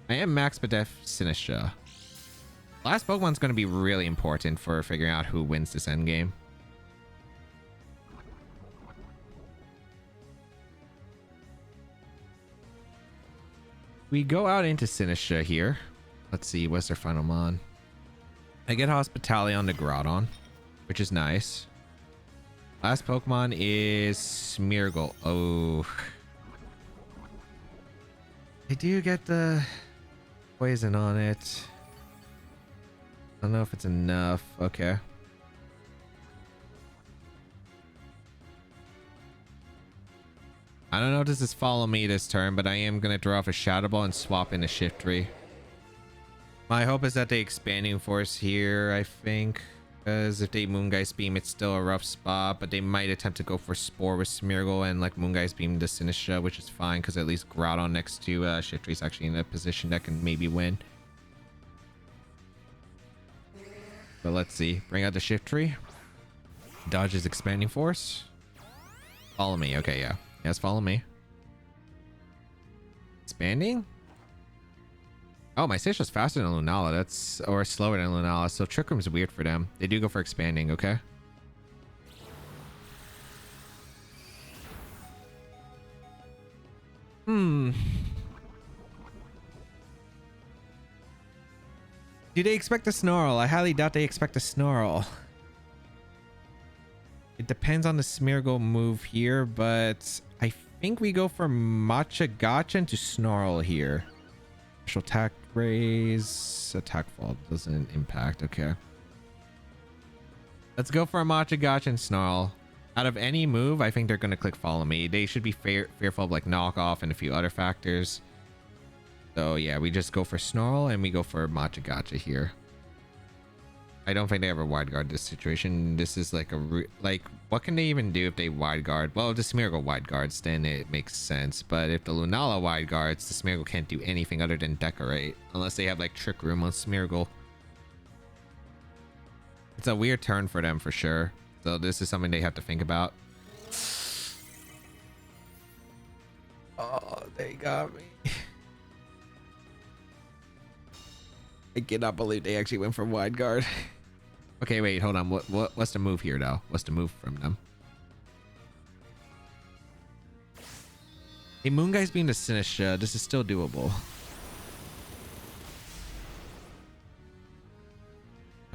I am Max Bedef Sinistra. Last Pokemon's going to be really important for figuring out who wins this endgame. We go out into Sinistra here. Let's see, what's their final mon? I get Hospitality on the Groudon, which is nice. Last Pokemon is Smeargle. Oh. I do get the poison on it. I don't know if it's enough. Okay. I don't know if this is follow me this turn, but I am going to draw off a Shadow Ball and swap into Shiftry. My hope is that they Expanding Force here, I think. Because if they Moongeist Beam, it's still a rough spot, but they might attempt to go for Spore with Smeargle and like Moongeist Beam to Sinistra, which is fine because at least Groudon next to Shiftry is actually in a position that can maybe win. But let's see. Bring out the Shiftry. Dodge his Expanding Force. Follow me. Okay, yeah. Yes, follow me. Expanding? Oh, my Sinistra's faster than Lunala. That's, or slower than Lunala. So Trick Room's weird for them. They do go for expanding, okay? Do they expect a Snarl? I highly doubt they expect a Snarl. It depends on the Smeargle move here, but I think we go for Matcha Gotcha into Snarl here. Special attack raise, attack fall doesn't impact. Okay, let's go for a Matcha Gotcha and Snarl. Out of any move, I think they're gonna click follow me. They should be fearful of like knockoff and a few other factors. So yeah, we just go for Snarl and we go for Matcha Gotcha here. I don't think they ever wide guard this situation. This is like like what can they even do if they wide guard? Well, if the Smeargle wide guards, then it makes sense. But if the Lunala wide guards, the Smeargle can't do anything other than decorate unless they have like Trick Room on Smeargle. It's a weird turn for them for sure. So this is something they have to think about. Oh, they got me. I cannot believe they actually went for wide guard. Okay, wait, hold on. What's the move here though? What's the move from them? Hey, Moongeist being the Sinistra, this is still doable.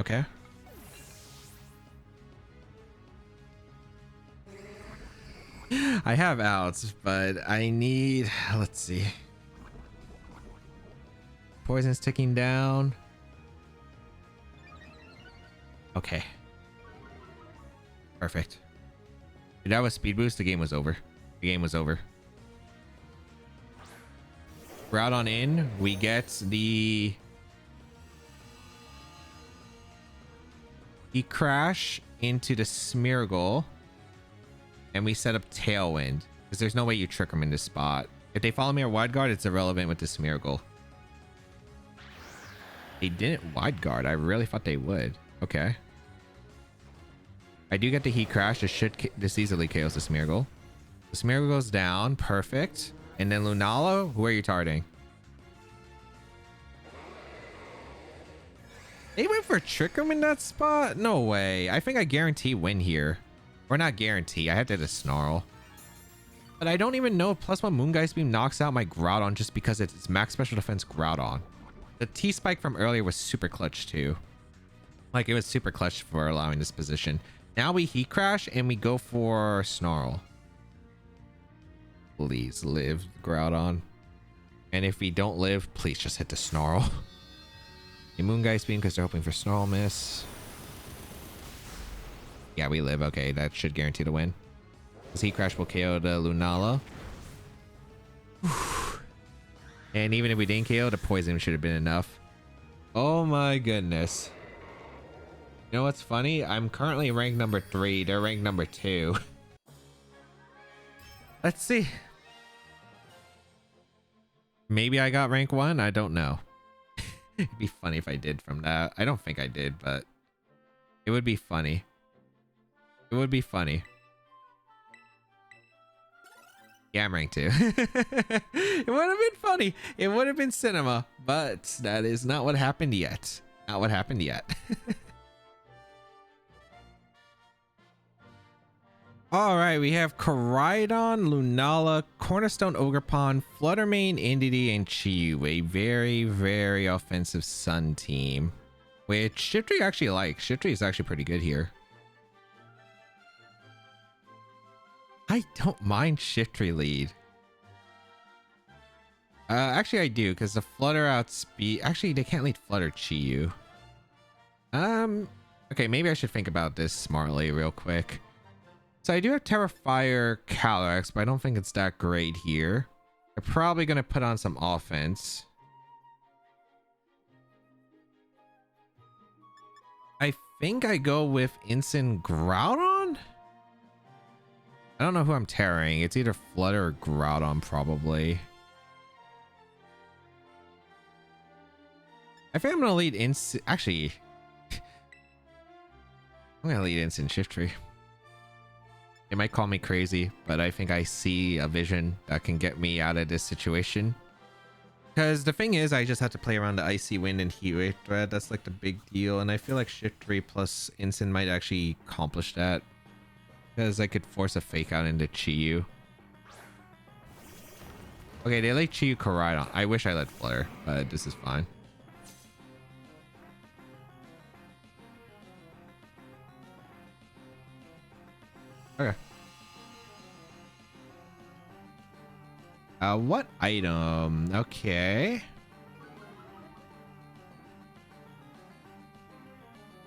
Okay. I have outs, but I need, let's see. Poison's ticking down. Okay. Perfect. If that was speed boost, the game was over. The game was over. Groudon in. We get the crash into the Smeargle. And we set up Tailwind. Because there's no way you trick them in this spot. If they follow me or wide guard, it's irrelevant with the Smeargle. They didn't wide guard. I really thought they would. Okay. I do get the Heat Crash. This easily KOs the Smeargle. The Smeargle goes down. Perfect. And then Lunala, who are you targeting? They went for Trick Room in that spot? No way. I think I guarantee win here. Or not guarantee. I have to hit a Snarl. But I don't even know if +1 Moongeist Beam knocks out my Groudon just because it's max special defense Groudon. The T-Spike from earlier was super clutch too. Like it was super clutch for allowing this position. Now we Heat Crash and we go for Snarl. Please live, Groudon. And if we don't live, please just hit the Snarl. A Moongeist Beam because they're hoping for Snarl miss. Yeah, we live. Okay, that should guarantee the win. This Heat Crash will KO the Lunala. And even if we didn't KO, the poison should have been enough. Oh my goodness. You know what's funny? I'm currently ranked number 3. They're ranked number 2. Let's see. Maybe I got rank 1. I don't know. It'd be funny if I did from that. I don't think I did, but it would be funny. It would be funny. Yeah, I'm ranked 2. It would have been funny. It would have been cinema, but that is not what happened yet. Not what happened yet. All right, we have Koraidon, Lunala, Cornerstone Ogerpon, Fluttermane, Indeedee, and Chiyu. A very, very offensive Sun team, which Shiftry actually likes. Shiftry is actually pretty good here. I don't mind Shiftry lead. Actually, I do, because the Flutter outspeed. Actually, they can't lead Flutter Chiyu. Okay, maybe I should think about this smartly real quick. So I do have Terrafire Calyrex, but I don't think it's that great here. They're probably going to put on some offense. I think I go with Instant Groudon. I don't know who I'm tearing. It's either Flutter or Groudon, probably. I think I'm gonna lead Instant. Actually, I'm gonna lead Instant Shiftry. They might call me crazy, but I think I see a vision that can get me out of this situation. Because the thing is, I just have to play around the Icy Wind and Heat Wave Threat. That's like the big deal. And I feel like Shiftry plus Instant might actually accomplish that. Because I could force a Fake Out into Chi-Yu. Okay, they let Chi-Yu Koraidon. I wish I let Flutter, but this is fine. Okay. What item? Okay.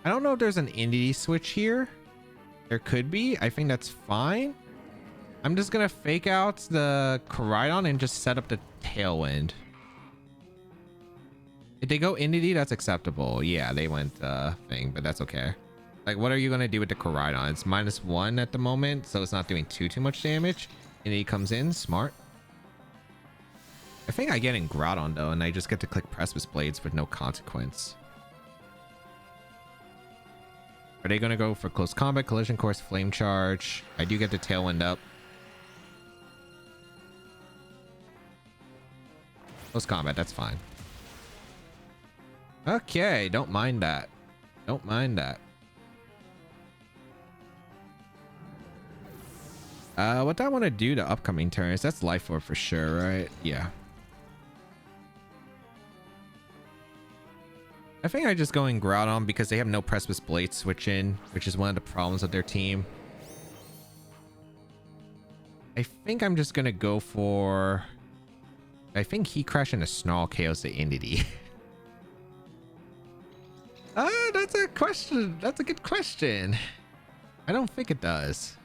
I don't know if there's an Indie switch here. There could be. I think that's fine. I'm just gonna Fake Out the Koraidon and just set up the Tailwind. If they go Indie, that's acceptable. Yeah, they went thing, but that's okay. Like, what are you gonna do with the Koraidon? It's -1 at the moment, so it's not doing too much damage. And he comes in, smart. I think I get in Groudon though, and I just get to click Precipice Blades with no consequence. Are they gonna go for Close Combat, Collision Course, Flame Charge? I do get the Tailwind up. Close Combat, that's fine. Okay, don't mind that. Don't mind that. What do I want to do to upcoming turns? That's Life Orb for sure, right? Yeah. I think I just go in Groudon because they have no Precipice Blade switch in, which is one of the problems of their team. I think I'm just gonna go for... I think Heat Crash and a Snarl KOs the Indie. That's a question. That's a good question. I don't think it does.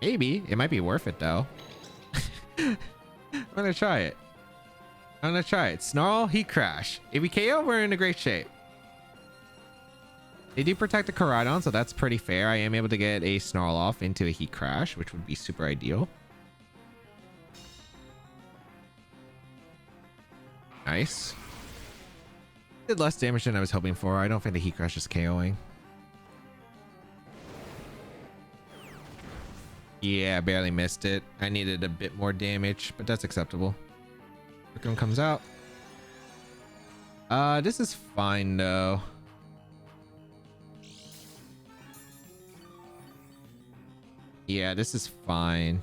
Maybe. It might be worth it though. I'm gonna try it. I'm gonna try it. Snarl, Heat Crash. If we KO, we're in a great shape. They do protect the Koraidon, so that's pretty fair. I am able to get a Snarl off into a Heat Crash, which would be super ideal. Nice. Did less damage than I was hoping for. I don't think the Heat Crash is KOing. Yeah, barely missed it. I needed a bit more damage, but that's acceptable. Quick one comes out. This is fine though. Yeah, this is fine.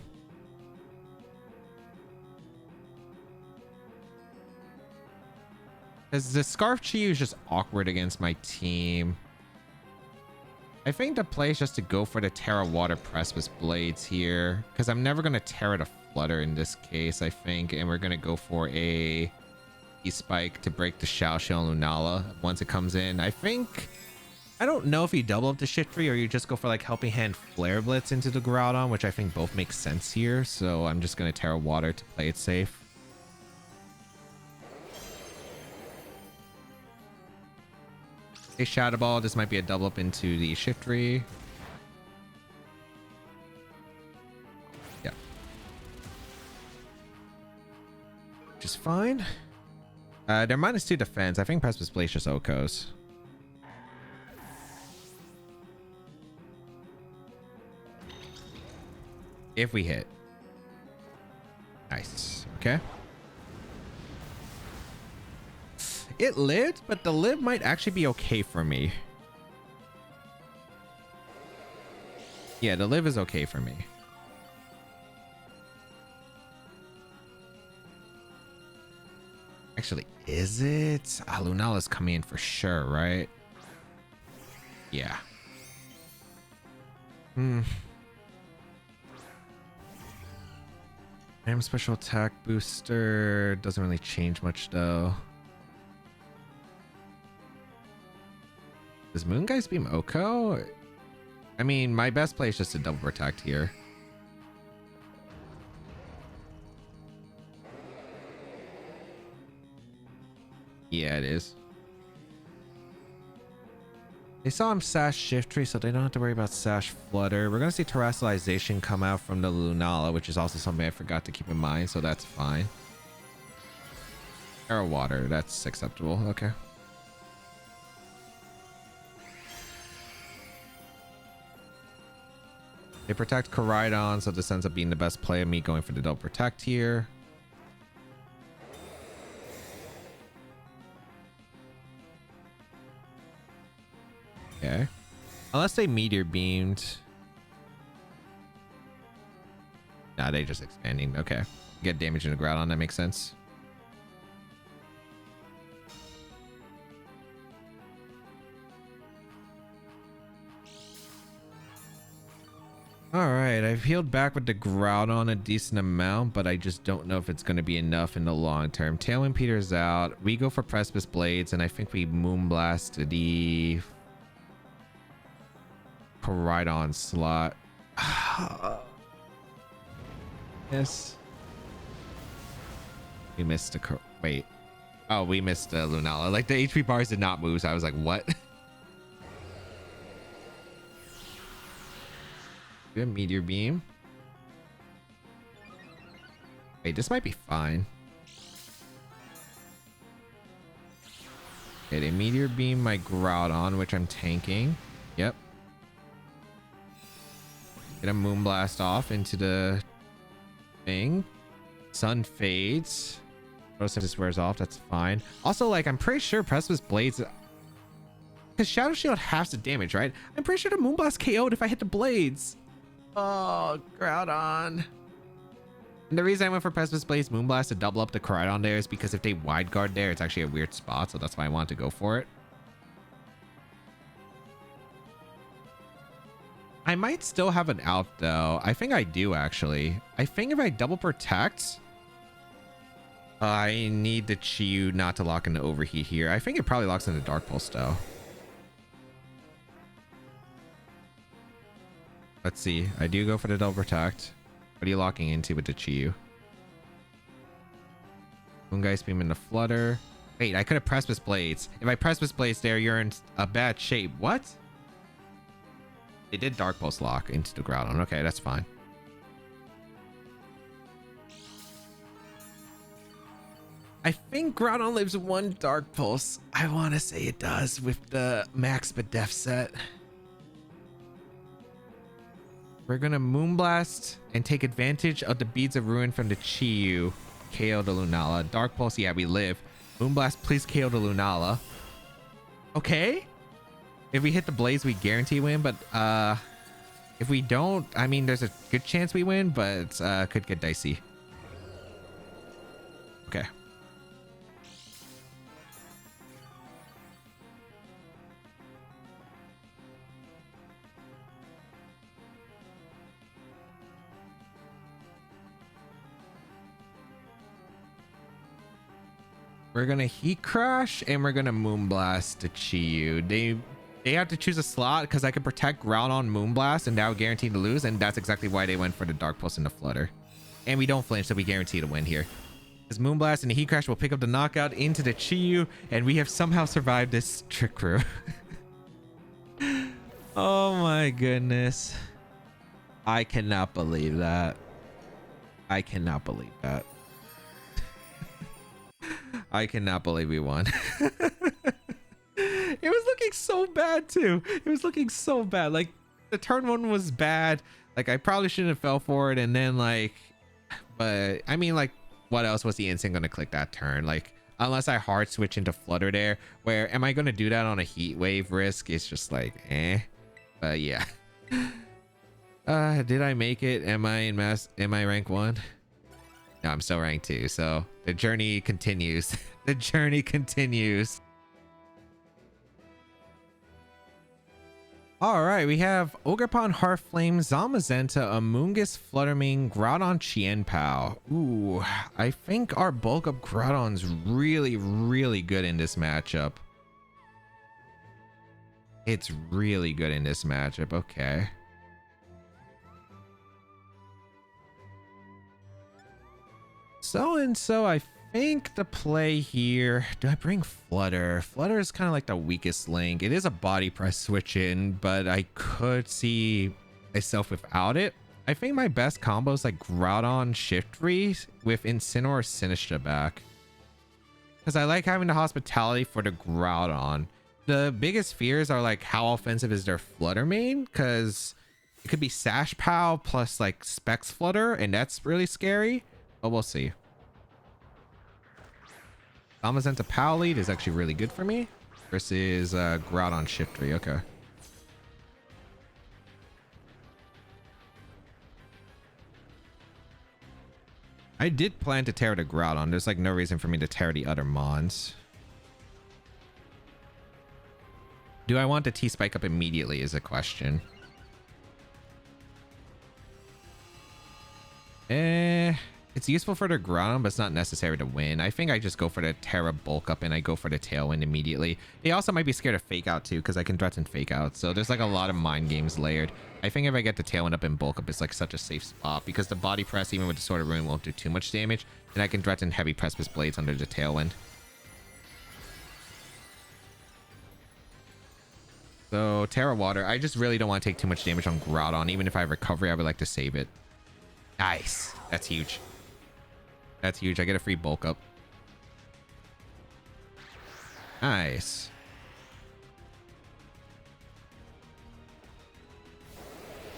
Because the Scarf Chi-Yu is just awkward against my team. I think the play is just to go for the Terra Water Precipice Blades here. Because I'm never going to Terra to Flutter in this case, I think. And we're going to go for a E-Spike to break the Xiaoxiao and Lunala once it comes in. I think... I don't know if you double up the Shiftry or you just go for like Helping Hand Flare Blitz into the Groudon, which I think both make sense here. So I'm just going to Terra Water to play it safe. A Shadow Ball. This might be a double up into the Shiftry. Yeah. Which is fine. They're -2 defense. I think Precipice Blade just Okos. If we hit. Nice. Okay. It lived, but the live might actually be okay for me. Yeah, the live is okay for me. Actually, is it? Lunala's coming in for sure, right? Yeah. Ram special attack booster doesn't really change much though. Does Moongeist beam Oko? I mean, my best play is just to double protect here. Yeah, it is. They saw him sash Shiftry, so they don't have to worry about sash Flutter. We're gonna see Terrestrialization come out from the Lunala, which is also something I forgot to keep in mind, so that's fine. Arrow Water, that's acceptable. Okay. They protect Koraidon, so this ends up being the best play of me going for the double protect here. Okay. Unless they meteor beamed. Nah, they just expanding. Okay. Get damage in the Groudon, that makes sense. Alright, I've healed back with the Groudon a decent amount, but I just don't know if it's going to be enough in the long term. Tailwind peters out. We go for Precipice Blades, and I think we Moonblast the Koraidon slot. Yes. We missed a... Wait. Oh, we missed the Lunala. Like, the HP bars did not move, so I was like, what? Good Meteor Beam. Wait, this might be fine. Okay, they Meteor Beam my Groudon, which I'm tanking. Yep. Get a Moonblast off into the thing. Sun fades. Photosynthesis wears off. That's fine. Also, like, I'm pretty sure Precipice Blades... Because Shadow Shield halves the damage, right? I'm pretty sure the Moonblast KO'd if I hit the Blades. Oh, Groudon. And the reason I went for Precipice Blades Moonblast to double up the Koraidon there is because if they wide guard there, it's actually a weird spot. So that's why I wanted to go for it. I might still have an out though. I think I do actually. I think if I double protect, I need the Chi-Yu not to lock into overheat here. I think it probably locks into Dark Pulse though. Let's see. I do go for the double protect. What are you locking into with the Chi-Yu? Moongeist Beam into Flutter. Wait, I could have Precipice Blades. If I Precipice Blades there, you're in a bad shape. What? They did Dark Pulse lock into the Groudon. Okay, that's fine. I think Groudon lives one Dark Pulse. I want to say it does with the Max Bedef set. We're gonna Moonblast and take advantage of the Beads of Ruin from the Chi-Yu. KO the Lunala. Dark Pulse, yeah, we live. Moonblast, please KO the Lunala. Okay. If we hit the Blaze, we guarantee win, but if we don't, I mean, there's a good chance we win, but could get dicey. Okay. We're gonna Heat Crash and we're gonna Moonblast the Chi-Yu. They have to choose a slot because I could protect Groudon Moonblast and that would guarantee to lose, and that's exactly why they went for the Dark Pulse and the Flutter. And we don't flinch, so we guarantee to win here. Because Moonblast and the Heat Crash will pick up the knockout into the Chi-Yu, and we have somehow survived this trick crew. Oh my goodness. I cannot believe that. I cannot believe that. I cannot believe we won. It was looking so bad too. It was looking so bad. Like the turn one was bad. Like I probably shouldn't have fell for it. And then like, but I mean like what else was the instant going to click that turn? Like unless I hard switch into Flutter there, where am I going to do that on a Heat Wave risk? It's just like, but yeah. Did I make it? Am I in am I rank 1? No, I'm still rank 2. So the journey continues. The journey continues. All right, we have Ogerpon, Heartflame, Zamazenta, Amoonguss, Fluttermane, Groudon, Qianpao. Ooh, I think our bulk up Groudon's really, really good in this matchup. It's really good in this matchup. Okay. So I think the play here, do I bring Flutter? Flutter is kind of like the weakest link. It is a body press switch in, but I could see myself without it. I think my best combo is like Groudon Shiftry with Incineroar Sinistra back, because I like having the hospitality for the Groudon. The biggest fears are like how offensive is their Flutter main, because it could be Sash Pow plus like Specs Flutter, and that's really scary, but we'll see. Zamazenta Pow lead is actually really good for me versus Groudon Shiftry. Okay. I did plan to tear the Groudon. There's like no reason for me to tear the other Mons. Do I want the T-Spike up immediately is a question. It's useful for the Groudon, but it's not necessary to win. I think I just go for the Terra bulk up and I go for the Tailwind immediately. They also might be scared of Fake Out too, because I can threaten Fake Out. So there's like a lot of mind games layered. I think if I get the Tailwind up and bulk up, it's like such a safe spot, because the body press, even with the Sword of Ruin, won't do too much damage. And I can threaten heavy Precipice Blades under the Tailwind. So Terra Water, I just really don't want to take too much damage on Groudon. Even if I have recovery, I would like to save it. Nice. That's huge. That's huge. I get a free bulk up. Nice.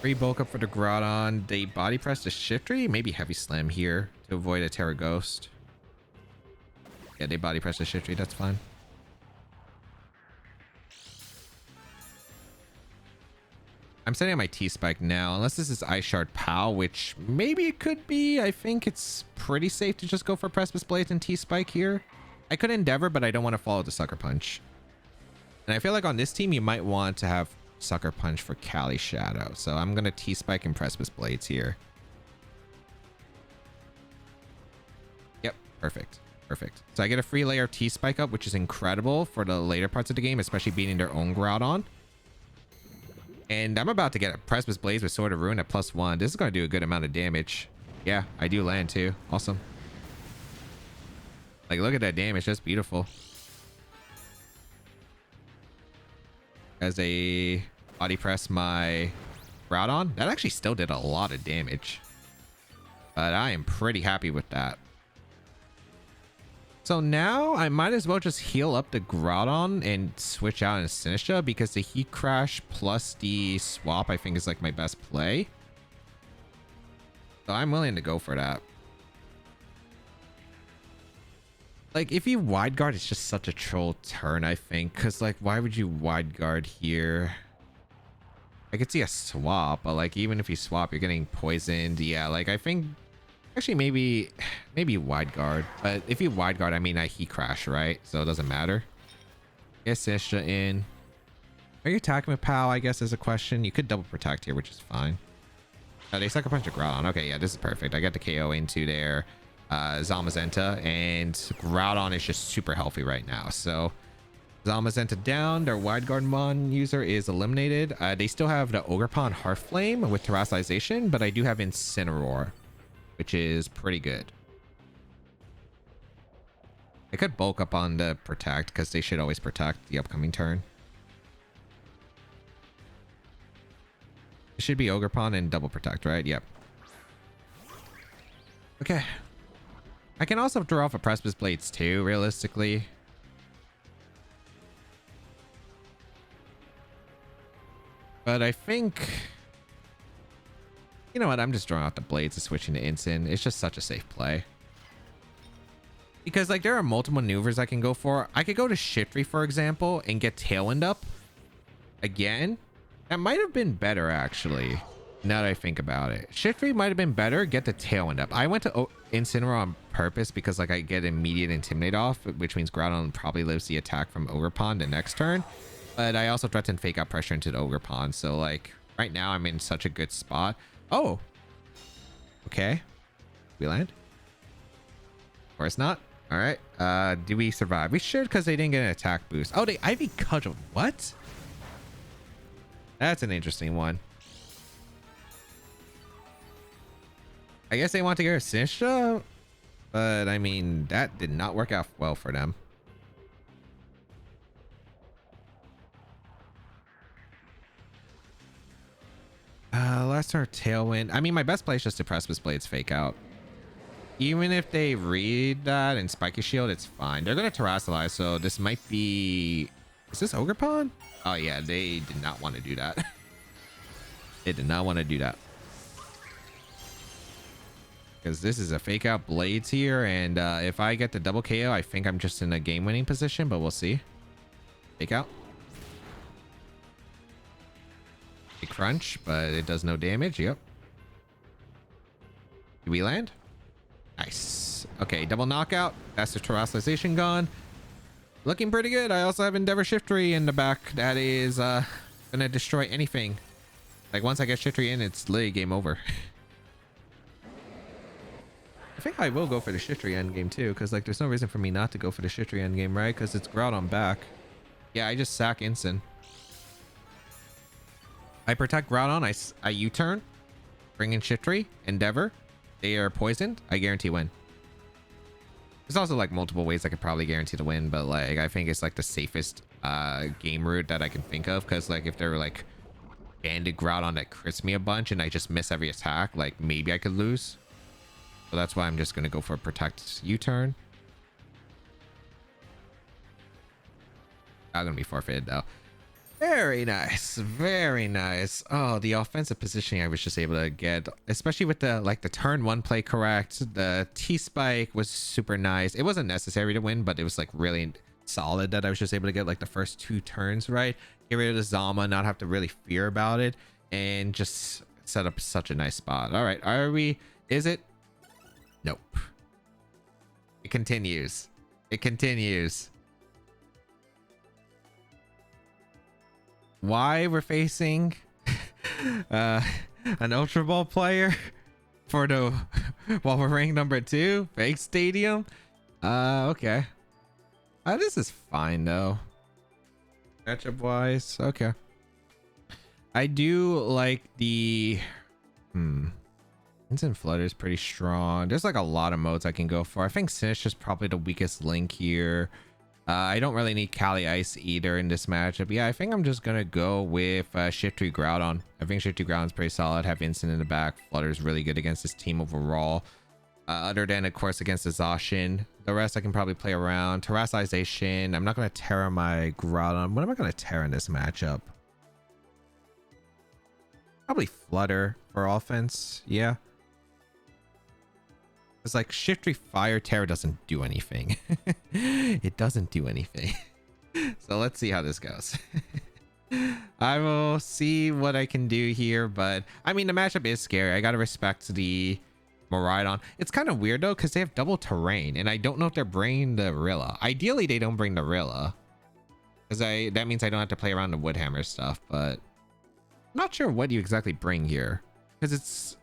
Free bulk up for the Groudon. They body press the Shiftry. Maybe Heavy Slam here to avoid a Terra Ghost. Yeah, they body press the Shiftry. That's fine. I'm setting up my T-Spike now, unless this is Ice Shard Pow, which maybe it could be. I think it's pretty safe to just go for Precipice Blades and T-Spike here. I could Endeavor, but I don't want to follow the Sucker Punch. And I feel like on this team, you might want to have Sucker Punch for Cali Shadow. So I'm going to T-Spike and Precipice Blades here. Yep, perfect. Perfect. So I get a free layer of T-Spike up, which is incredible for the later parts of the game, especially beating their own Groudon. And I'm about to get a Precipice Blades with Sword of Ruin at +1. This is going to do a good amount of damage. Yeah, I do land too. Awesome. Like, look at that damage. That's beautiful. As a body press my Groudon. That actually still did a lot of damage. But I am pretty happy with that. So now I might as well just heal up the Groudon and switch out in Sinistra, because the Heat Crash plus the swap I think is like my best play. So I'm willing to go for that. Like, if you wide guard, it's just such a troll turn, I think, because like, why would you wide guard here? I could see a swap, but like, even if you swap, you're getting poisoned. Yeah, like, I think actually maybe wide guard, but if you wide guard, I mean, I Heat Crash, right? So it doesn't matter. Get Sinistra in. Are you attacking with POW? I guess is a question. You could double protect here, which is fine. They Sucker Punch a Groudon. Okay, yeah, this is perfect. I got the KO into their Zamazenta, and Groudon is just super healthy right now. So Zamazenta down. Their wide guard mon user is eliminated. They still have the Ogerpon Heartflame with Terastallization, but I do have Incineroar, which is pretty good. I could bulk up on the protect, because they should always protect the upcoming turn. It should be Ogerpon and double protect, right? Yep. Okay. I can also draw off a Precipice Blades too, realistically. But I think, you know what? I'm just drawing out the Blades and switching to Incin. It's just such a safe play. Because like, there are multiple maneuvers I can go for. I could go to Shiftry, for example, and get Tailwind up again. That might have been better, actually, now that I think about it. Shiftry might have been better. Get the Tailwind up. I went to Incineroar on purpose because like, I get immediate Intimidate off, which means Groudon probably lives the attack from Ogerpon the next turn. But I also threatened Fake Out Pressure into the Ogerpon. So like, right now I'm in such a good spot. Oh, okay. We land? Of course not. All right. Do we survive? We should, because they didn't get an attack boost. Oh, they Ivy Cudgel. What? That's an interesting one. I guess they want to get a Sinistra, But I mean, that did not work out well for them. Last turn Tailwind. I mean, my best play is just to Precipice Blades fake out. Even if they read that and Spiky Shield, it's fine. They're going to Terrasilize, so this might be... Is this Ogre Pawn? Oh, yeah, they did not want to do that. They did not want to do that. Because this is a fake out Blades here, and if I get the double KO, I think I'm just in a game-winning position, but we'll see. Fake out. A crunch, but it does no damage. Yep. Do we land? Nice. Okay, double knockout. That's the Terrasalization gone. Looking pretty good. I also have Endeavor Shiftry in the back. That is gonna destroy anything. Like once I get Shiftry in, it's literally game over. I think I will go for the Shiftry endgame too, because like there's no reason for me not to go for the Shiftry endgame, right? Because it's Groudon back. Yeah, I just sack Instant. I protect Groudon. I U-turn, bring in Shiftry, Endeavor. They are poisoned. I guarantee win. There's also like multiple ways I could probably guarantee to win, but like I think it's like the safest game route that I can think of, because like if they're like banded Groudon that crits me a bunch and I just miss every attack, like maybe I could lose. So that's why I'm just gonna go for a protect U-turn. I'm gonna be forfeited though. Very nice, very nice. Oh, the offensive positioning I was just able to get, especially with the like the turn one play correct. The T-Spike was super nice. It wasn't necessary to win, but it was like really solid that I was just able to get like the first 2 turns right, get rid of the Zama, not have to really fear about it, and just set up such a nice spot. All right, are we? Is it? Nope. It continues. It continues. Why we're facing an Ultra Ball player for the while we're ranked number 2 fake stadium? Okay. This is fine though. Matchup wise, okay. I do like the Instant Flutter is pretty strong. There's like a lot of modes I can go for. I think Sinister is probably the weakest link here. I don't really need Kali Ice either in this matchup. Yeah, I think I'm just gonna go with Shiftry Groudon. I think Shiftry Groudon's pretty solid. Have Instant in the back. Flutter's really good against this team overall. Other than, of course, against the Zacian. The rest I can probably play around. Terrasalization. I'm not gonna Terra my Groudon. What am I gonna Terra in this matchup? Probably Flutter for offense. Yeah. It's like Shiftry Fire Terror doesn't do anything. It doesn't do anything. So let's see how this goes. I will see what I can do here, but I mean the matchup is scary. I gotta respect the Miraidon. It's kind of weird though, because they have double terrain, and I don't know if they're bringing the Rilla. Ideally, they don't bring the Rilla, because that means I don't have to play around the Woodhammer stuff. But I'm not sure what you exactly bring here, because it's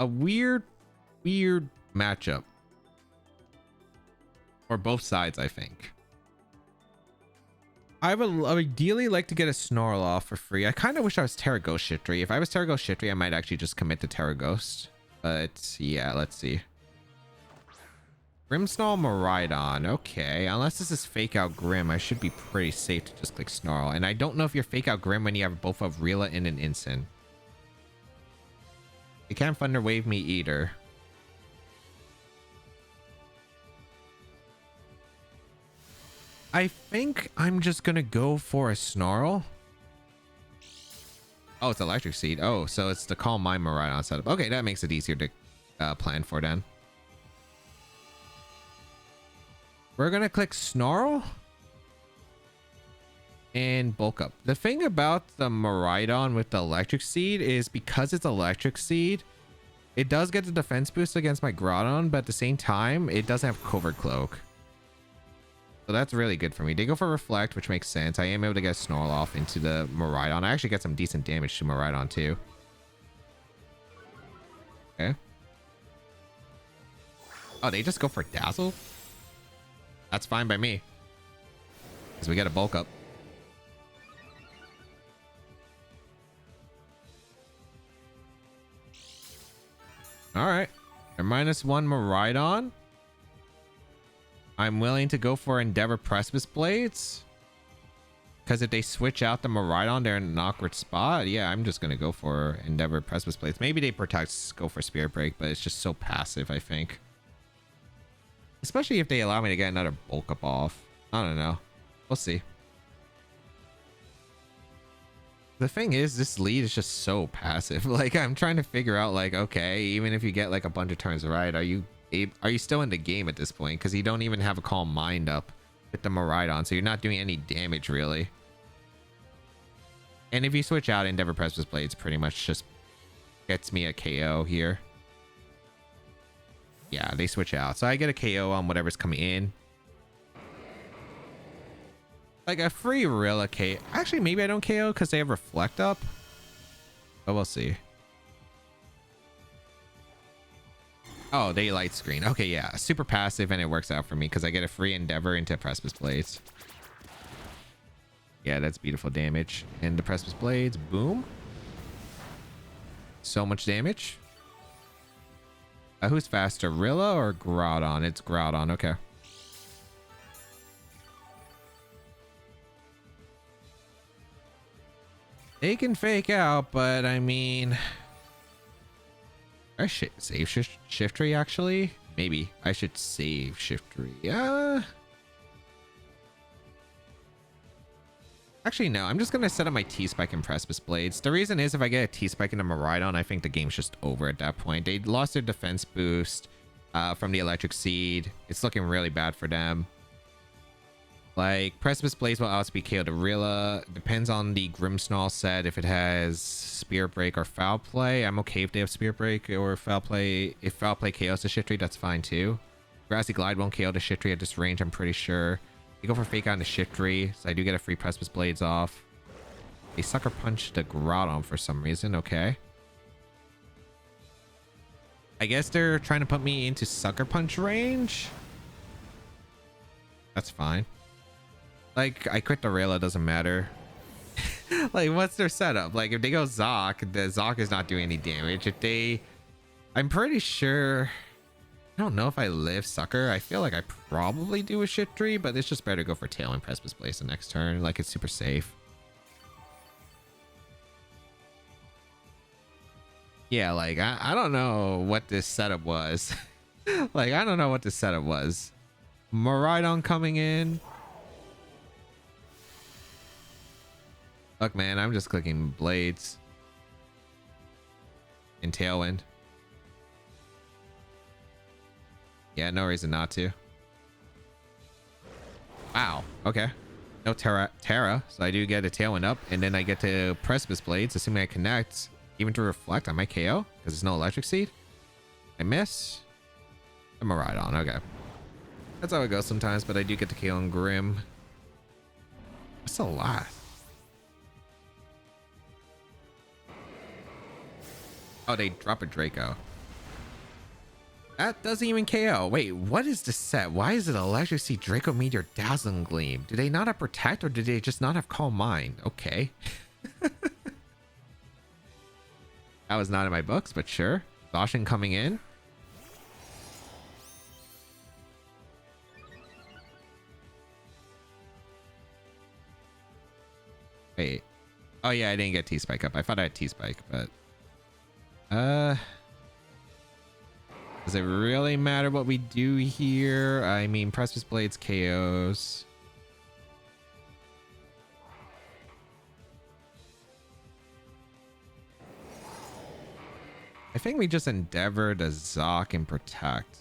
a weird matchup for both sides. I think I would ideally like to get a Snarl off for free. I kind of wish I was Terra Ghost Shiftry. If I was Terra Ghost Shiftry, I might actually just commit to Terra Ghost, but yeah, let's see. Grimmsnarl Miraidon. Okay, unless this is fake out Grim, I should be pretty safe to just click Snarl. And I don't know if you're fake out Grim when you have both of Rilla and an Instant. You can't Thunder Wave me either. I think I'm just gonna go for a Snarl. Oh, it's Electric Seed. Oh, so it's the Calm Mind Miraidon setup. Okay, that makes it easier to plan for then. We're gonna click Snarl and bulk up. The thing about the Miraidon with the Electric Seed is because it's Electric Seed, it does get the defense boost against my Groudon, but at the same time, it doesn't have Covert Cloak. So that's really good for me. They go for Reflect, which makes sense. I am able to get Snarl off into the Miraidon. I actually get some decent damage to Miraidon too. Okay. Oh, they just go for Dazzle? That's fine by me, because we get a bulk up. All right. They're -1 Miraidon. I'm willing to go for Endeavor Precipice Blades. Because if they switch out the Miraidon, they're in an awkward spot. Yeah, I'm just going to go for Endeavor Precipice Blades. Maybe they protect, go for Spirit Break, but it's just so passive, I think. Especially if they allow me to get another Bulk Up off. I don't know. We'll see. The thing is, this lead is just so passive. Like, I'm trying to figure out, like, okay, even if you get like a bunch of turns right, are you still in the game at this point? Because you don't even have a Calm Mind up with the Miraidon, so you're not doing any damage really. And if you switch out Endeavor Precipice Blades, pretty much just gets me a KO here. Yeah, they switch out, so I get a KO on whatever's coming in. Like a free Rilla KO. Actually, maybe I don't KO because they have Reflect up. But we'll see. Oh, they light screen. Okay, yeah. Super passive, and it works out for me because I get a free Endeavor into Precipice Blades. Yeah, that's beautiful damage. And the Precipice Blades, boom. So much damage. Who's faster, Rilla or Groudon? It's Groudon, okay. They can fake out, but I mean... I should save Shiftry, actually. Maybe. I should save Shiftry. Yeah. Actually, no. I'm just going to set up my T-Spike and Precipice Blades. The reason is if I get a T-Spike into Miraidon, I think the game's just over at that point. They lost their defense boost from the Electric Seed. It's looking really bad for them. Like, Precipice Blades will outspeed KO to Rilla. Depends on the Grimmsnarl set if it has Spirit Break or Foul Play. I'm okay if they have Spirit Break or Foul Play. If Foul Play KOs to Shiftry, that's fine too. Grassy Glide won't KO to Shiftry at this range, I'm pretty sure. They go for Fake Out into Shiftry, so I do get a free Precipice Blades off. They Sucker Punch the Groudon for some reason, okay. I guess they're trying to put me into Sucker Punch range. That's fine. Like, I quit the Rilla, doesn't matter. Like, what's their setup? Like, if they go Zoc, the Zoc is not doing any damage. If they... I'm pretty sure... I don't know if I live Sucker. I feel like I probably do a Shiftry, but it's just better to go for Tail and Precipice Blades the next turn. Like, it's super safe. Yeah, like, I don't know what this setup was. Like, I don't know what this setup was. Miraidon coming in. Look, man, I'm just clicking Blades. And Tailwind. Yeah, no reason not to. Wow, okay. No Terra, so I do get a Tailwind up, and then I get to Precipice Blades, assuming I connect. Even to Reflect, I might KO, because there's no Electric Seed. I miss. I'm a Miraidon, okay. That's how it goes sometimes, but I do get to KO on Grim. That's a lot. Oh, they drop a Draco. That doesn't even KO. Wait, what is the set? Why is it Electric Seed, Draco Meteor, Dazzling Gleam? Do they not have Protect, or do they just not have Calm Mind? Okay. That was not in my books, but sure. Zacian coming in. Wait. Oh yeah, I didn't get T-Spike up. I thought I had T-Spike, but... does it really matter what we do here? I mean, Precipice Blades KOs. I think we just Endeavor to Zoc and Protect.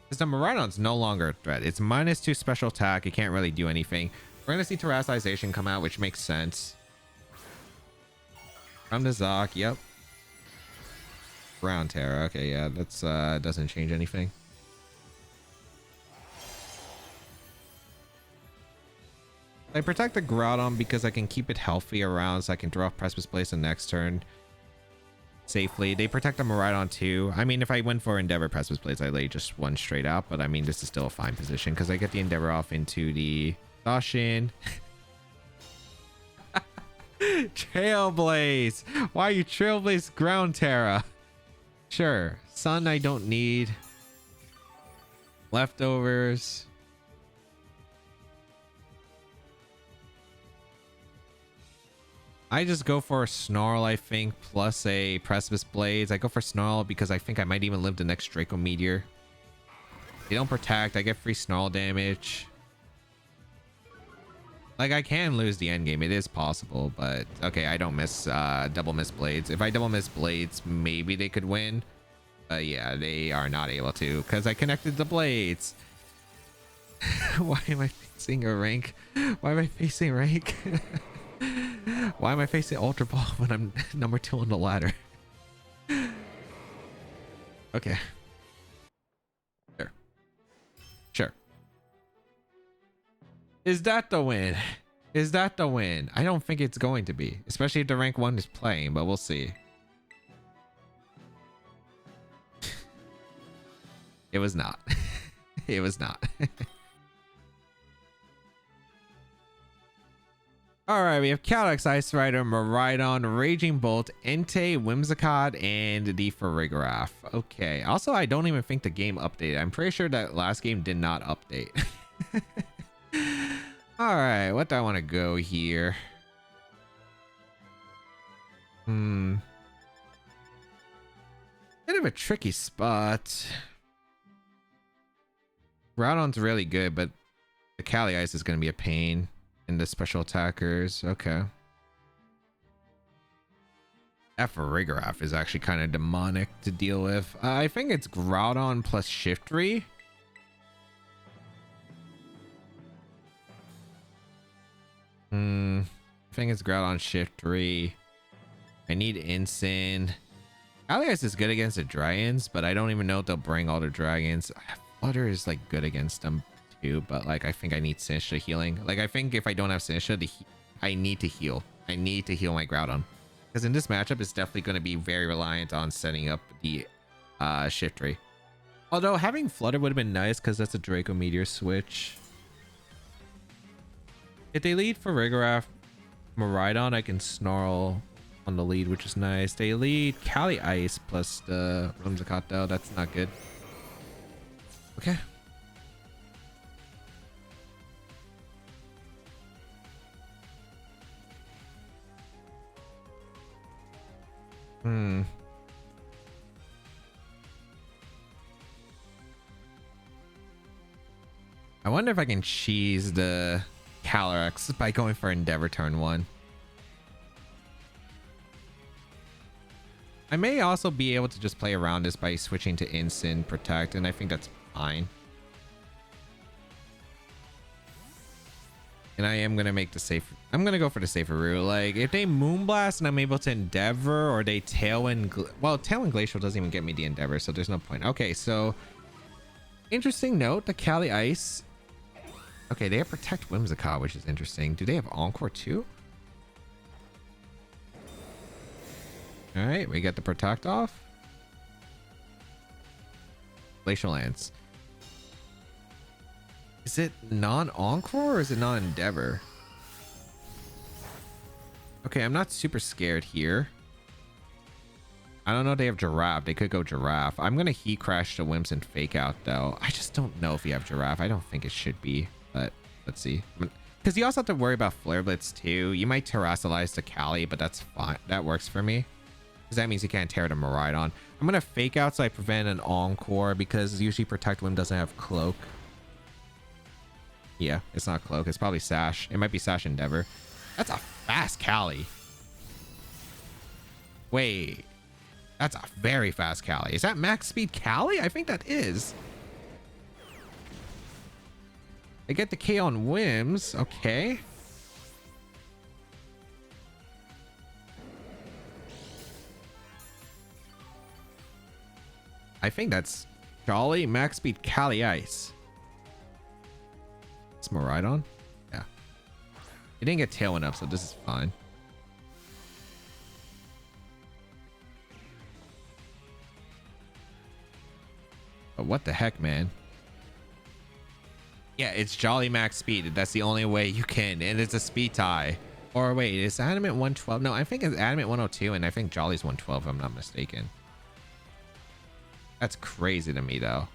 Because the Miraidon's no longer a threat. It's -2 special attack. It can't really do anything. We're going to see Terastization come out, which makes sense. From the Zoc, yep. Ground Terra. Okay, yeah, that's doesn't change anything. I protect the Groudon because I can keep it healthy around, so I can throw off Precipice Blades the next turn safely. They protect the Miraidon too. I mean, if I went for Endeavor Precipice Blades, I lay just one straight out, but I mean, this is still a fine position because I get the Endeavor off into the Zacian. Trailblaze. Why you Trailblaze Ground Terra? Sure. Sun I don't need. Leftovers. I just go for a Snarl, I think, plus a Precipice Blades. I go for Snarl because I think I might even live the next Draco Meteor. They don't protect. I get free Snarl damage. Like, I can lose the end game. It is possible, but okay, I don't miss double miss Blades. If I double miss Blades, maybe they could win. But yeah, they are not able to because I connected the Blades. Why am I facing a rank? Why am I facing rank? Why am I facing Ultra Ball when I'm number 2 on the ladder? Okay. Sure. Sure. Is that the win? Is that the win? I don't think it's going to be, especially if the rank 1 is playing, but we'll see. It was not. It was not. Alright, we have Calyx, Ice Rider, Miraidon, Raging Bolt, Entei, Whimsicott, and the Farigiraf. Okay. Also, I don't even think the game updated. I'm pretty sure that last game did not update. Alright, what do I want to go here? Bit of a tricky spot. Groudon's really good, but the Cali Ice is going to be a pain. And the special attackers. Okay. That Farigiraf is actually kind of demonic to deal with. I think it's Groudon plus Shiftry. I think it's Groudon Shiftry. I need Incin. Alias is good against the dragons, but I don't even know if they'll bring all the dragons. Flutter is like good against them. But like I think I need Sinistra healing. Like I think if I don't have Sinistra, I need to heal. I need to heal my Groudon because in this matchup it's definitely going to be very reliant on setting up the Shiftry. Although having Flutter would have been nice because that's a Draco Meteor switch. If they lead for Farigiraf, Miraidon, I can Snarl on the lead, which is nice. They lead Cali Ice plus the Whimsicott though. That's not good. Okay. I wonder if I can cheese the Calyrex by going for Endeavor turn 1. I may also be able to just play around this by switching to Incin Protect, and I think that's fine. And I am going to make the safe. I'm going to go for the safer route. Like, if they Moonblast and I'm able to Endeavor, or they Tailwind. Well, Tailwind Glacial doesn't even get me the Endeavor, so there's no point. Okay, so. Interesting note, the Cali Ice. Okay, they have Protect Whimsicott, which is interesting. Do they have Encore too? Alright, we get the Protect off. Glacial Lance. Is it non-Encore or is it non-Endeavor? Okay, I'm not super scared here. I don't know if they have Giraffe. They could go Giraffe. I'm going to Heat Crash the Wimps and Fake Out, though. I just don't know if you have Giraffe. I don't think it should be, but let's see. Because you also have to worry about Flare Blitz, too. You might Terrasilize the Cali, but that's fine. That works for me. Because that means you can't tear the Miraidon. I'm going to Fake Out so I prevent an Encore, because usually Protect Wim doesn't have Cloak. Yeah, it's not Cloak. It's probably Sash. It might be Sash Endeavor. That's a fast Cali. Wait. That's a very fast Cali. Is that max speed Cali? I think that is. I get the K on Whims. Okay. I think that's Jolly max speed Cali Ice. It's Miraidon? Yeah. It didn't get Tailwind up, so this is fine. But what the heck, man? Yeah, it's Jolly max speed. That's the only way you can. And it's a speed tie. Or wait, is Adamant 112? No, I think it's Adamant 102, and I think Jolly's 112, if I'm not mistaken. That's crazy to me, though.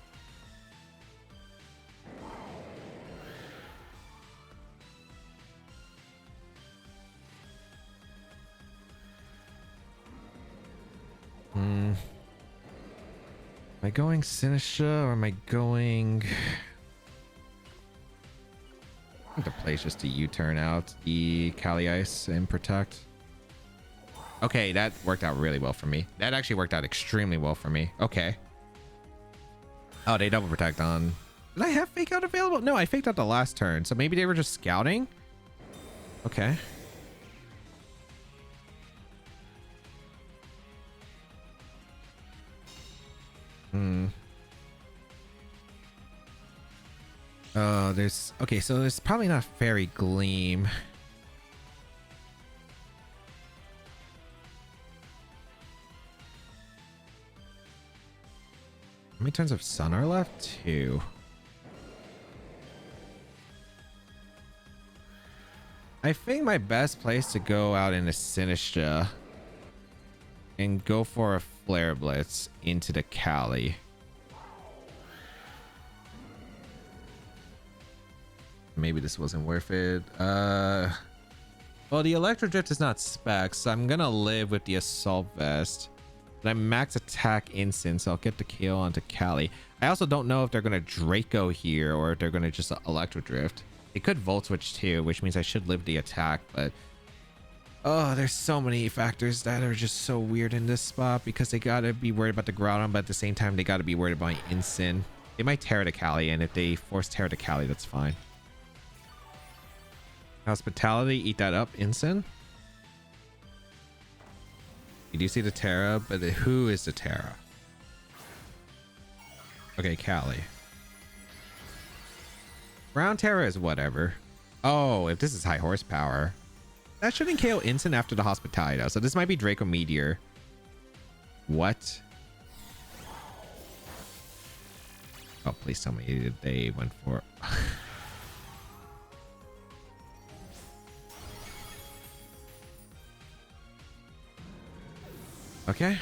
Am I going Sinistra or am I going... I think the play's just a U-turn out the Kali Ice and Protect. Okay, that worked out really well for me. That actually worked out extremely well for me. Okay. Oh, they double Protect on... Did I have Fake Out available? No, I faked out the last turn. So maybe they were just scouting? Okay. Oh, there's... Okay, so there's probably not Fairy Gleam. How many turns of Sun are left? 2. I think my best place to go out in a Sinistra and go for a Flare Blitz into the Kali. Maybe this wasn't worth it. Well, the Electro Drift is not specs, so I'm gonna live with the Assault Vest. But I'm max attack instant, so I'll get the KO onto Kali. I also don't know if they're gonna Draco here or if they're gonna just Electro Drift. It could Volt Switch too, which means I should live the attack, but oh, there's so many factors that are just so weird in this spot because they gotta be worried about the Groudon, but at the same time they gotta be worried about instant. They might Terra to Kali, and if they force Terra to Kali, that's fine. Hospitality, eat that up, instant. You do see the Terra, but who is the Terra? Okay, Kali. Ground Terra is whatever. Oh, if this is high horsepower, that shouldn't KO instant after the Hospitality though. So this might be Draco Meteor. What? Oh, please tell me they went for... Okay.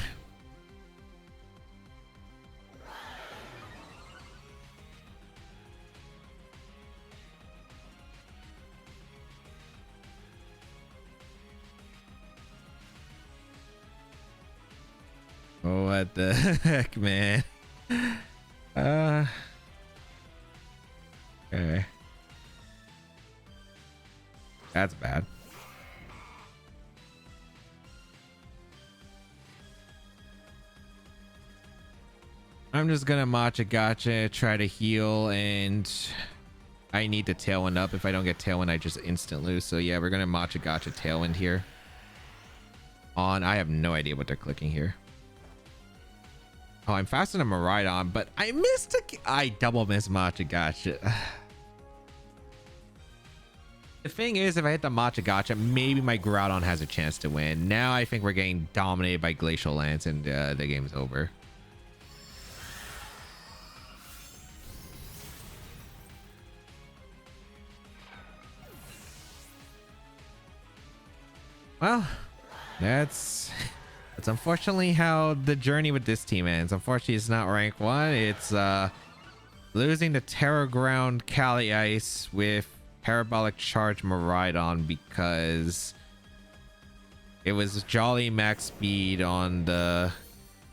What the heck, man? Okay. That's bad. I'm just gonna Matcha Gotcha, try to heal, and I need to Tailwind up. If I don't get Tailwind, I just instant lose. So yeah, we're gonna Matcha Gotcha Tailwind here. I have no idea what they're clicking here. Oh, I'm faster than Miraidon, but I missed I double missed Matcha Gotcha. The thing is, if I hit the Matcha Gotcha, maybe my Groudon has a chance to win. Now I think we're getting dominated by Glacial Lance, and the game's over. Well, that's unfortunately how the journey with this team ends. Unfortunately, it's not rank 1. It's losing to Terra Ground Kali Ice with Parabolic Charge Miraidon because it was Jolly max speed on the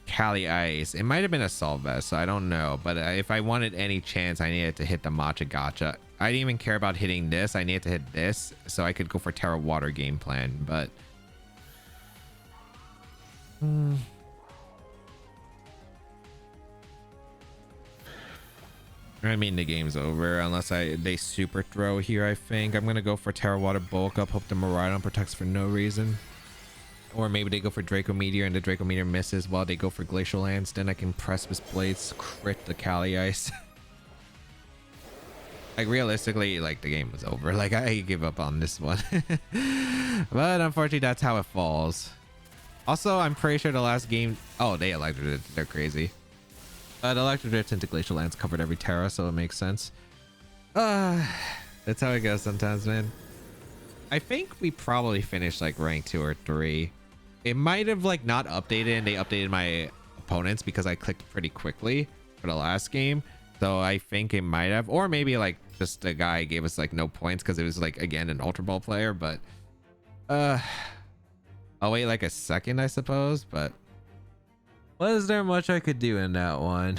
Kali Ice. It might have been Assault Vest, so I don't know. But if I wanted any chance, I needed to hit the Matcha Gotcha. I didn't even care about hitting this. I needed to hit this so I could go for Terra Water game plan. But I mean, the game's over unless they super throw here. I think I'm gonna go for Terra Water bulk up, hope the Miraidon protects for no reason, or maybe they go for Draco Meteor and the Draco Meteor misses while they go for Glacial Lance. Then I can Precipice Blades, crit the Kali Ice. Like realistically, like the game was over. Like I give up on this one. But unfortunately, that's how it falls. Also, I'm pretty sure the last game... Oh, they Electro Drift. They're crazy. The Electro Drift into Glacial Lance covered every Terra, so it makes sense. That's how it goes sometimes, man. I think we probably finished like rank 2 or 3. It might have like not updated, and they updated my opponents because I clicked pretty quickly for the last game. So I think it might have, or maybe like just the guy gave us like no points because it was like again an Ultra Ball player. But I'll wait like a second, I suppose. But Was there much I could do in that one?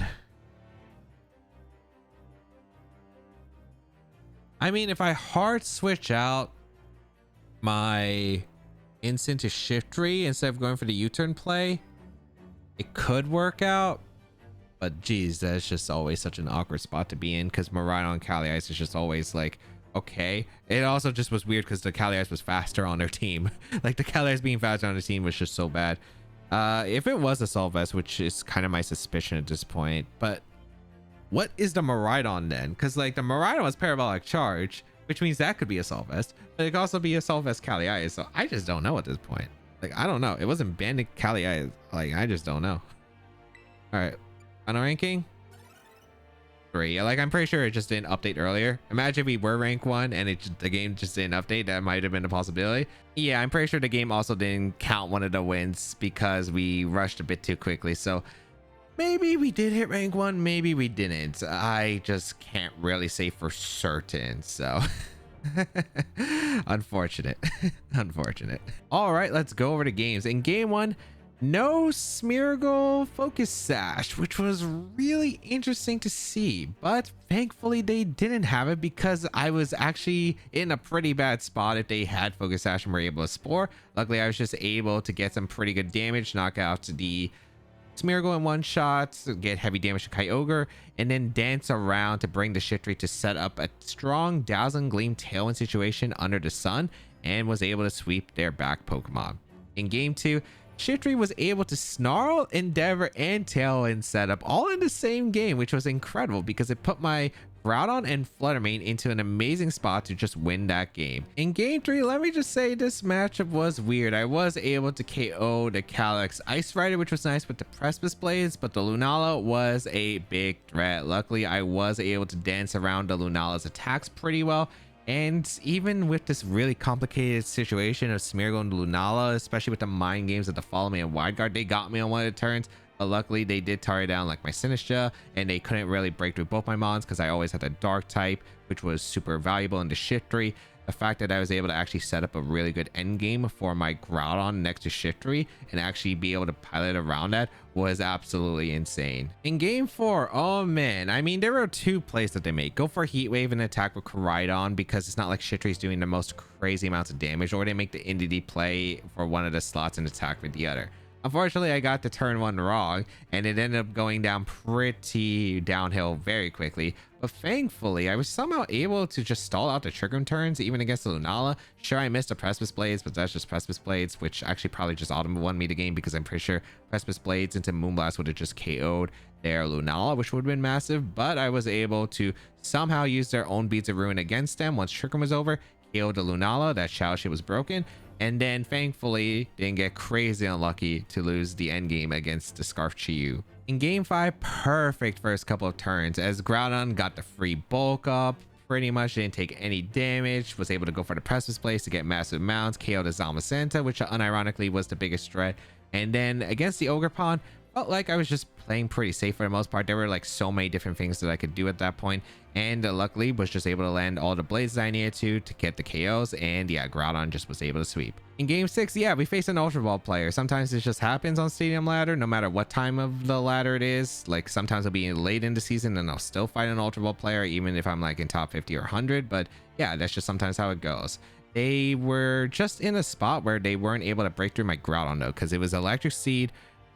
I mean, if I hard switch out my instant to Shiftry instead of going for the U-turn play, it could work out. But geez, that's just always such an awkward spot to be in, because Miraidon Cali Ice is just always like, okay. It also just was weird because the Cali Ice was faster on their team. Like the Cali Ice being faster on their team was just so bad. If it was a Assault Vest, which is kind of my suspicion at this point, but what is the Miraidon then? Because like the Miraidon was Parabolic Charge, which means that could be Assault Vest, but it could also be Assault Vest Cali Ice. So I just don't know at this point. Like, I don't know. It wasn't banned Cali Ice. Like, I just don't know. All right. Final ranking 3. Like, I'm pretty sure it just didn't update earlier. Imagine if we were rank 1 and the game just didn't update. That might have been a possibility. Yeah, I'm pretty sure the game also didn't count one of the wins because we rushed a bit too quickly. So maybe we did hit rank 1, maybe we didn't. I just can't really say for certain. So unfortunate. Unfortunate. All right, let's go over to games. In game 1, no Smeargle Focus Sash, which was really interesting to see, but thankfully they didn't have it because I was actually in a pretty bad spot if they had Focus Sash and were able to Spore. Luckily, I was just able to get some pretty good damage, knock out the Smeargle in one shot, get heavy damage to Kyogre, and then dance around to bring the Shiftry to set up a strong Dazzling Gleam Tailwind situation under the sun, and was able to sweep their back Pokemon. In game 2, Shiftry was able to Snarl, Endeavor, and Tailwind setup all in the same game, which was incredible because it put my Groudon and Fluttermane into an amazing spot to just win that game. In game 3, let me just say this matchup was weird. I was able to KO the Calyx Ice Rider, which was nice with the Precipice Blades, but the Lunala was a big threat. Luckily, I was able to dance around the Lunala's attacks pretty well. And even with this really complicated situation of Smeargle and Lunala, especially with the mind games of the Follow Me and Wide Guard, they got me on one of the turns. But luckily, they did target down like my Sinistcha, and they couldn't really break through both my mons because I always had the Dark type, which was super valuable in the Shiftry. The fact that I was able to actually set up a really good end game for my Groudon next to Shiftry and actually be able to pilot around that was absolutely insane. In game 4, oh man, I mean, there were 2 plays that they made. Go for Heat Wave and attack with Koraidon because it's not like Shiftry's doing the most crazy amounts of damage, or they make the NDD play for one of the slots and attack with the other. Unfortunately, I got the turn 1 wrong, and it ended up going down pretty downhill very quickly. But thankfully, I was somehow able to just stall out the Trick Room turns, even against the Lunala. Sure, I missed the Precipice Blades, but that's just Precipice Blades, which actually probably just Autumn won me the game because I'm pretty sure Precipice Blades into Moonblast would have just KO'd their Lunala, which would have been massive. But I was able to somehow use their own Beads of Ruin against them once Trick Room was over, KO'd the Lunala, that Shadow Shit was broken, and then thankfully didn't get crazy unlucky to lose the end game against the Scarf Chiyu. In game 5, perfect first couple of turns as Groudon got the free bulk up, pretty much didn't take any damage, was able to go for the Precipice Blades to get massive mounts, KO the Zamazenta, which unironically was the biggest threat. And then against the Ogerpon, felt like I was just playing pretty safe for the most part. There were like so many different things that I could do at that point, and luckily was just able to land all the blades that I needed to get the KOs, and yeah, Groudon just was able to sweep. In game 6, yeah, we faced an Ultra Ball player. Sometimes this just happens on Stadium Ladder, no matter what time of the ladder it is. Like sometimes I'll be late in the season and I'll still fight an Ultra Ball player, even if I'm like in top 50 or 100. But yeah, that's just sometimes how it goes. They were just in a spot where they weren't able to break through my Groudon though, because it was Electric Seed,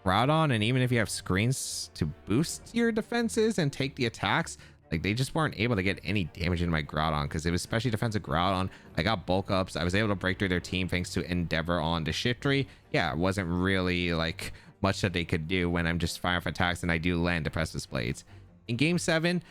Groudon, and even if you have screens to boost your defenses and take the attacks, like they just weren't able to get any damage into my Groudon because it was especially defensive Groudon. I got bulk ups. I was able to break through their team thanks to Endeavor on the Shiftry. Yeah, it wasn't really like much that they could do when I'm just firing for attacks and I do land the Precipice Blades. In game 7,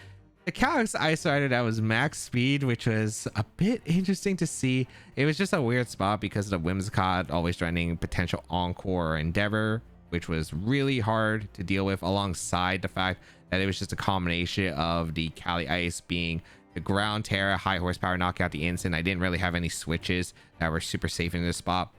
the Calyx Ice Rider that was max speed, which was a bit interesting to see. It was just a weird spot because of the Whimsicott always threatening potential Encore or Endeavor, which was really hard to deal with, alongside the fact that it was just a combination of the Cali Ice being the Ground Terra, high horsepower knockout the instant. I didn't really have any switches that were super safe in this spot.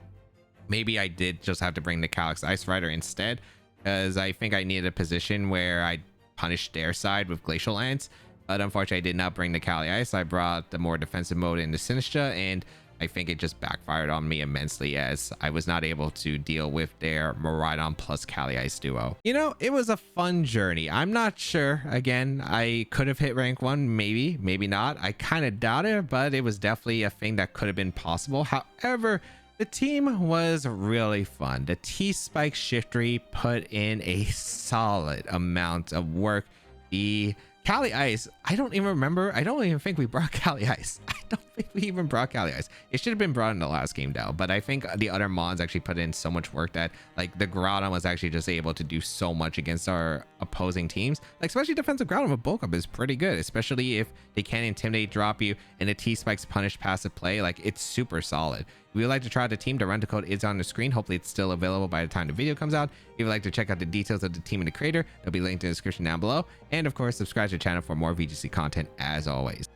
Maybe I did just have to bring the Calyx Ice Rider instead, because I think I needed a position where I punished their side with Glacial Lance. But unfortunately, I did not bring the Cali Ice. I brought the more defensive mode in the Sinistcha, and I think it just backfired on me immensely as I was not able to deal with their Miraidon plus Kali Ice duo. You know, it was a fun journey. I'm not sure. Again, I could have hit rank 1, maybe not. I kind of doubt it, but it was definitely a thing that could have been possible. However, the team was really fun. The Spikes Shiftry put in a solid amount of work. The Kali Ice, I don't even remember. I don't even think we brought Kali Ice. I don't think we even brought Kali Ice. It should have been brought in the last game though. But I think the other mods actually put in so much work that like the Groudon was actually just able to do so much against our opposing teams. Like especially defensive Groudon with bulk up is pretty good, especially if they can't intimidate, drop you, and the T-Spikes punish passive play. Like it's super solid. If you would like to try out the team, the rental code is on the screen. Hopefully it's still available by the time the video comes out. If you'd like to check out the details of the team and the creator, they'll be linked in the description down below. And of course, subscribe to the channel for more VGC content as always.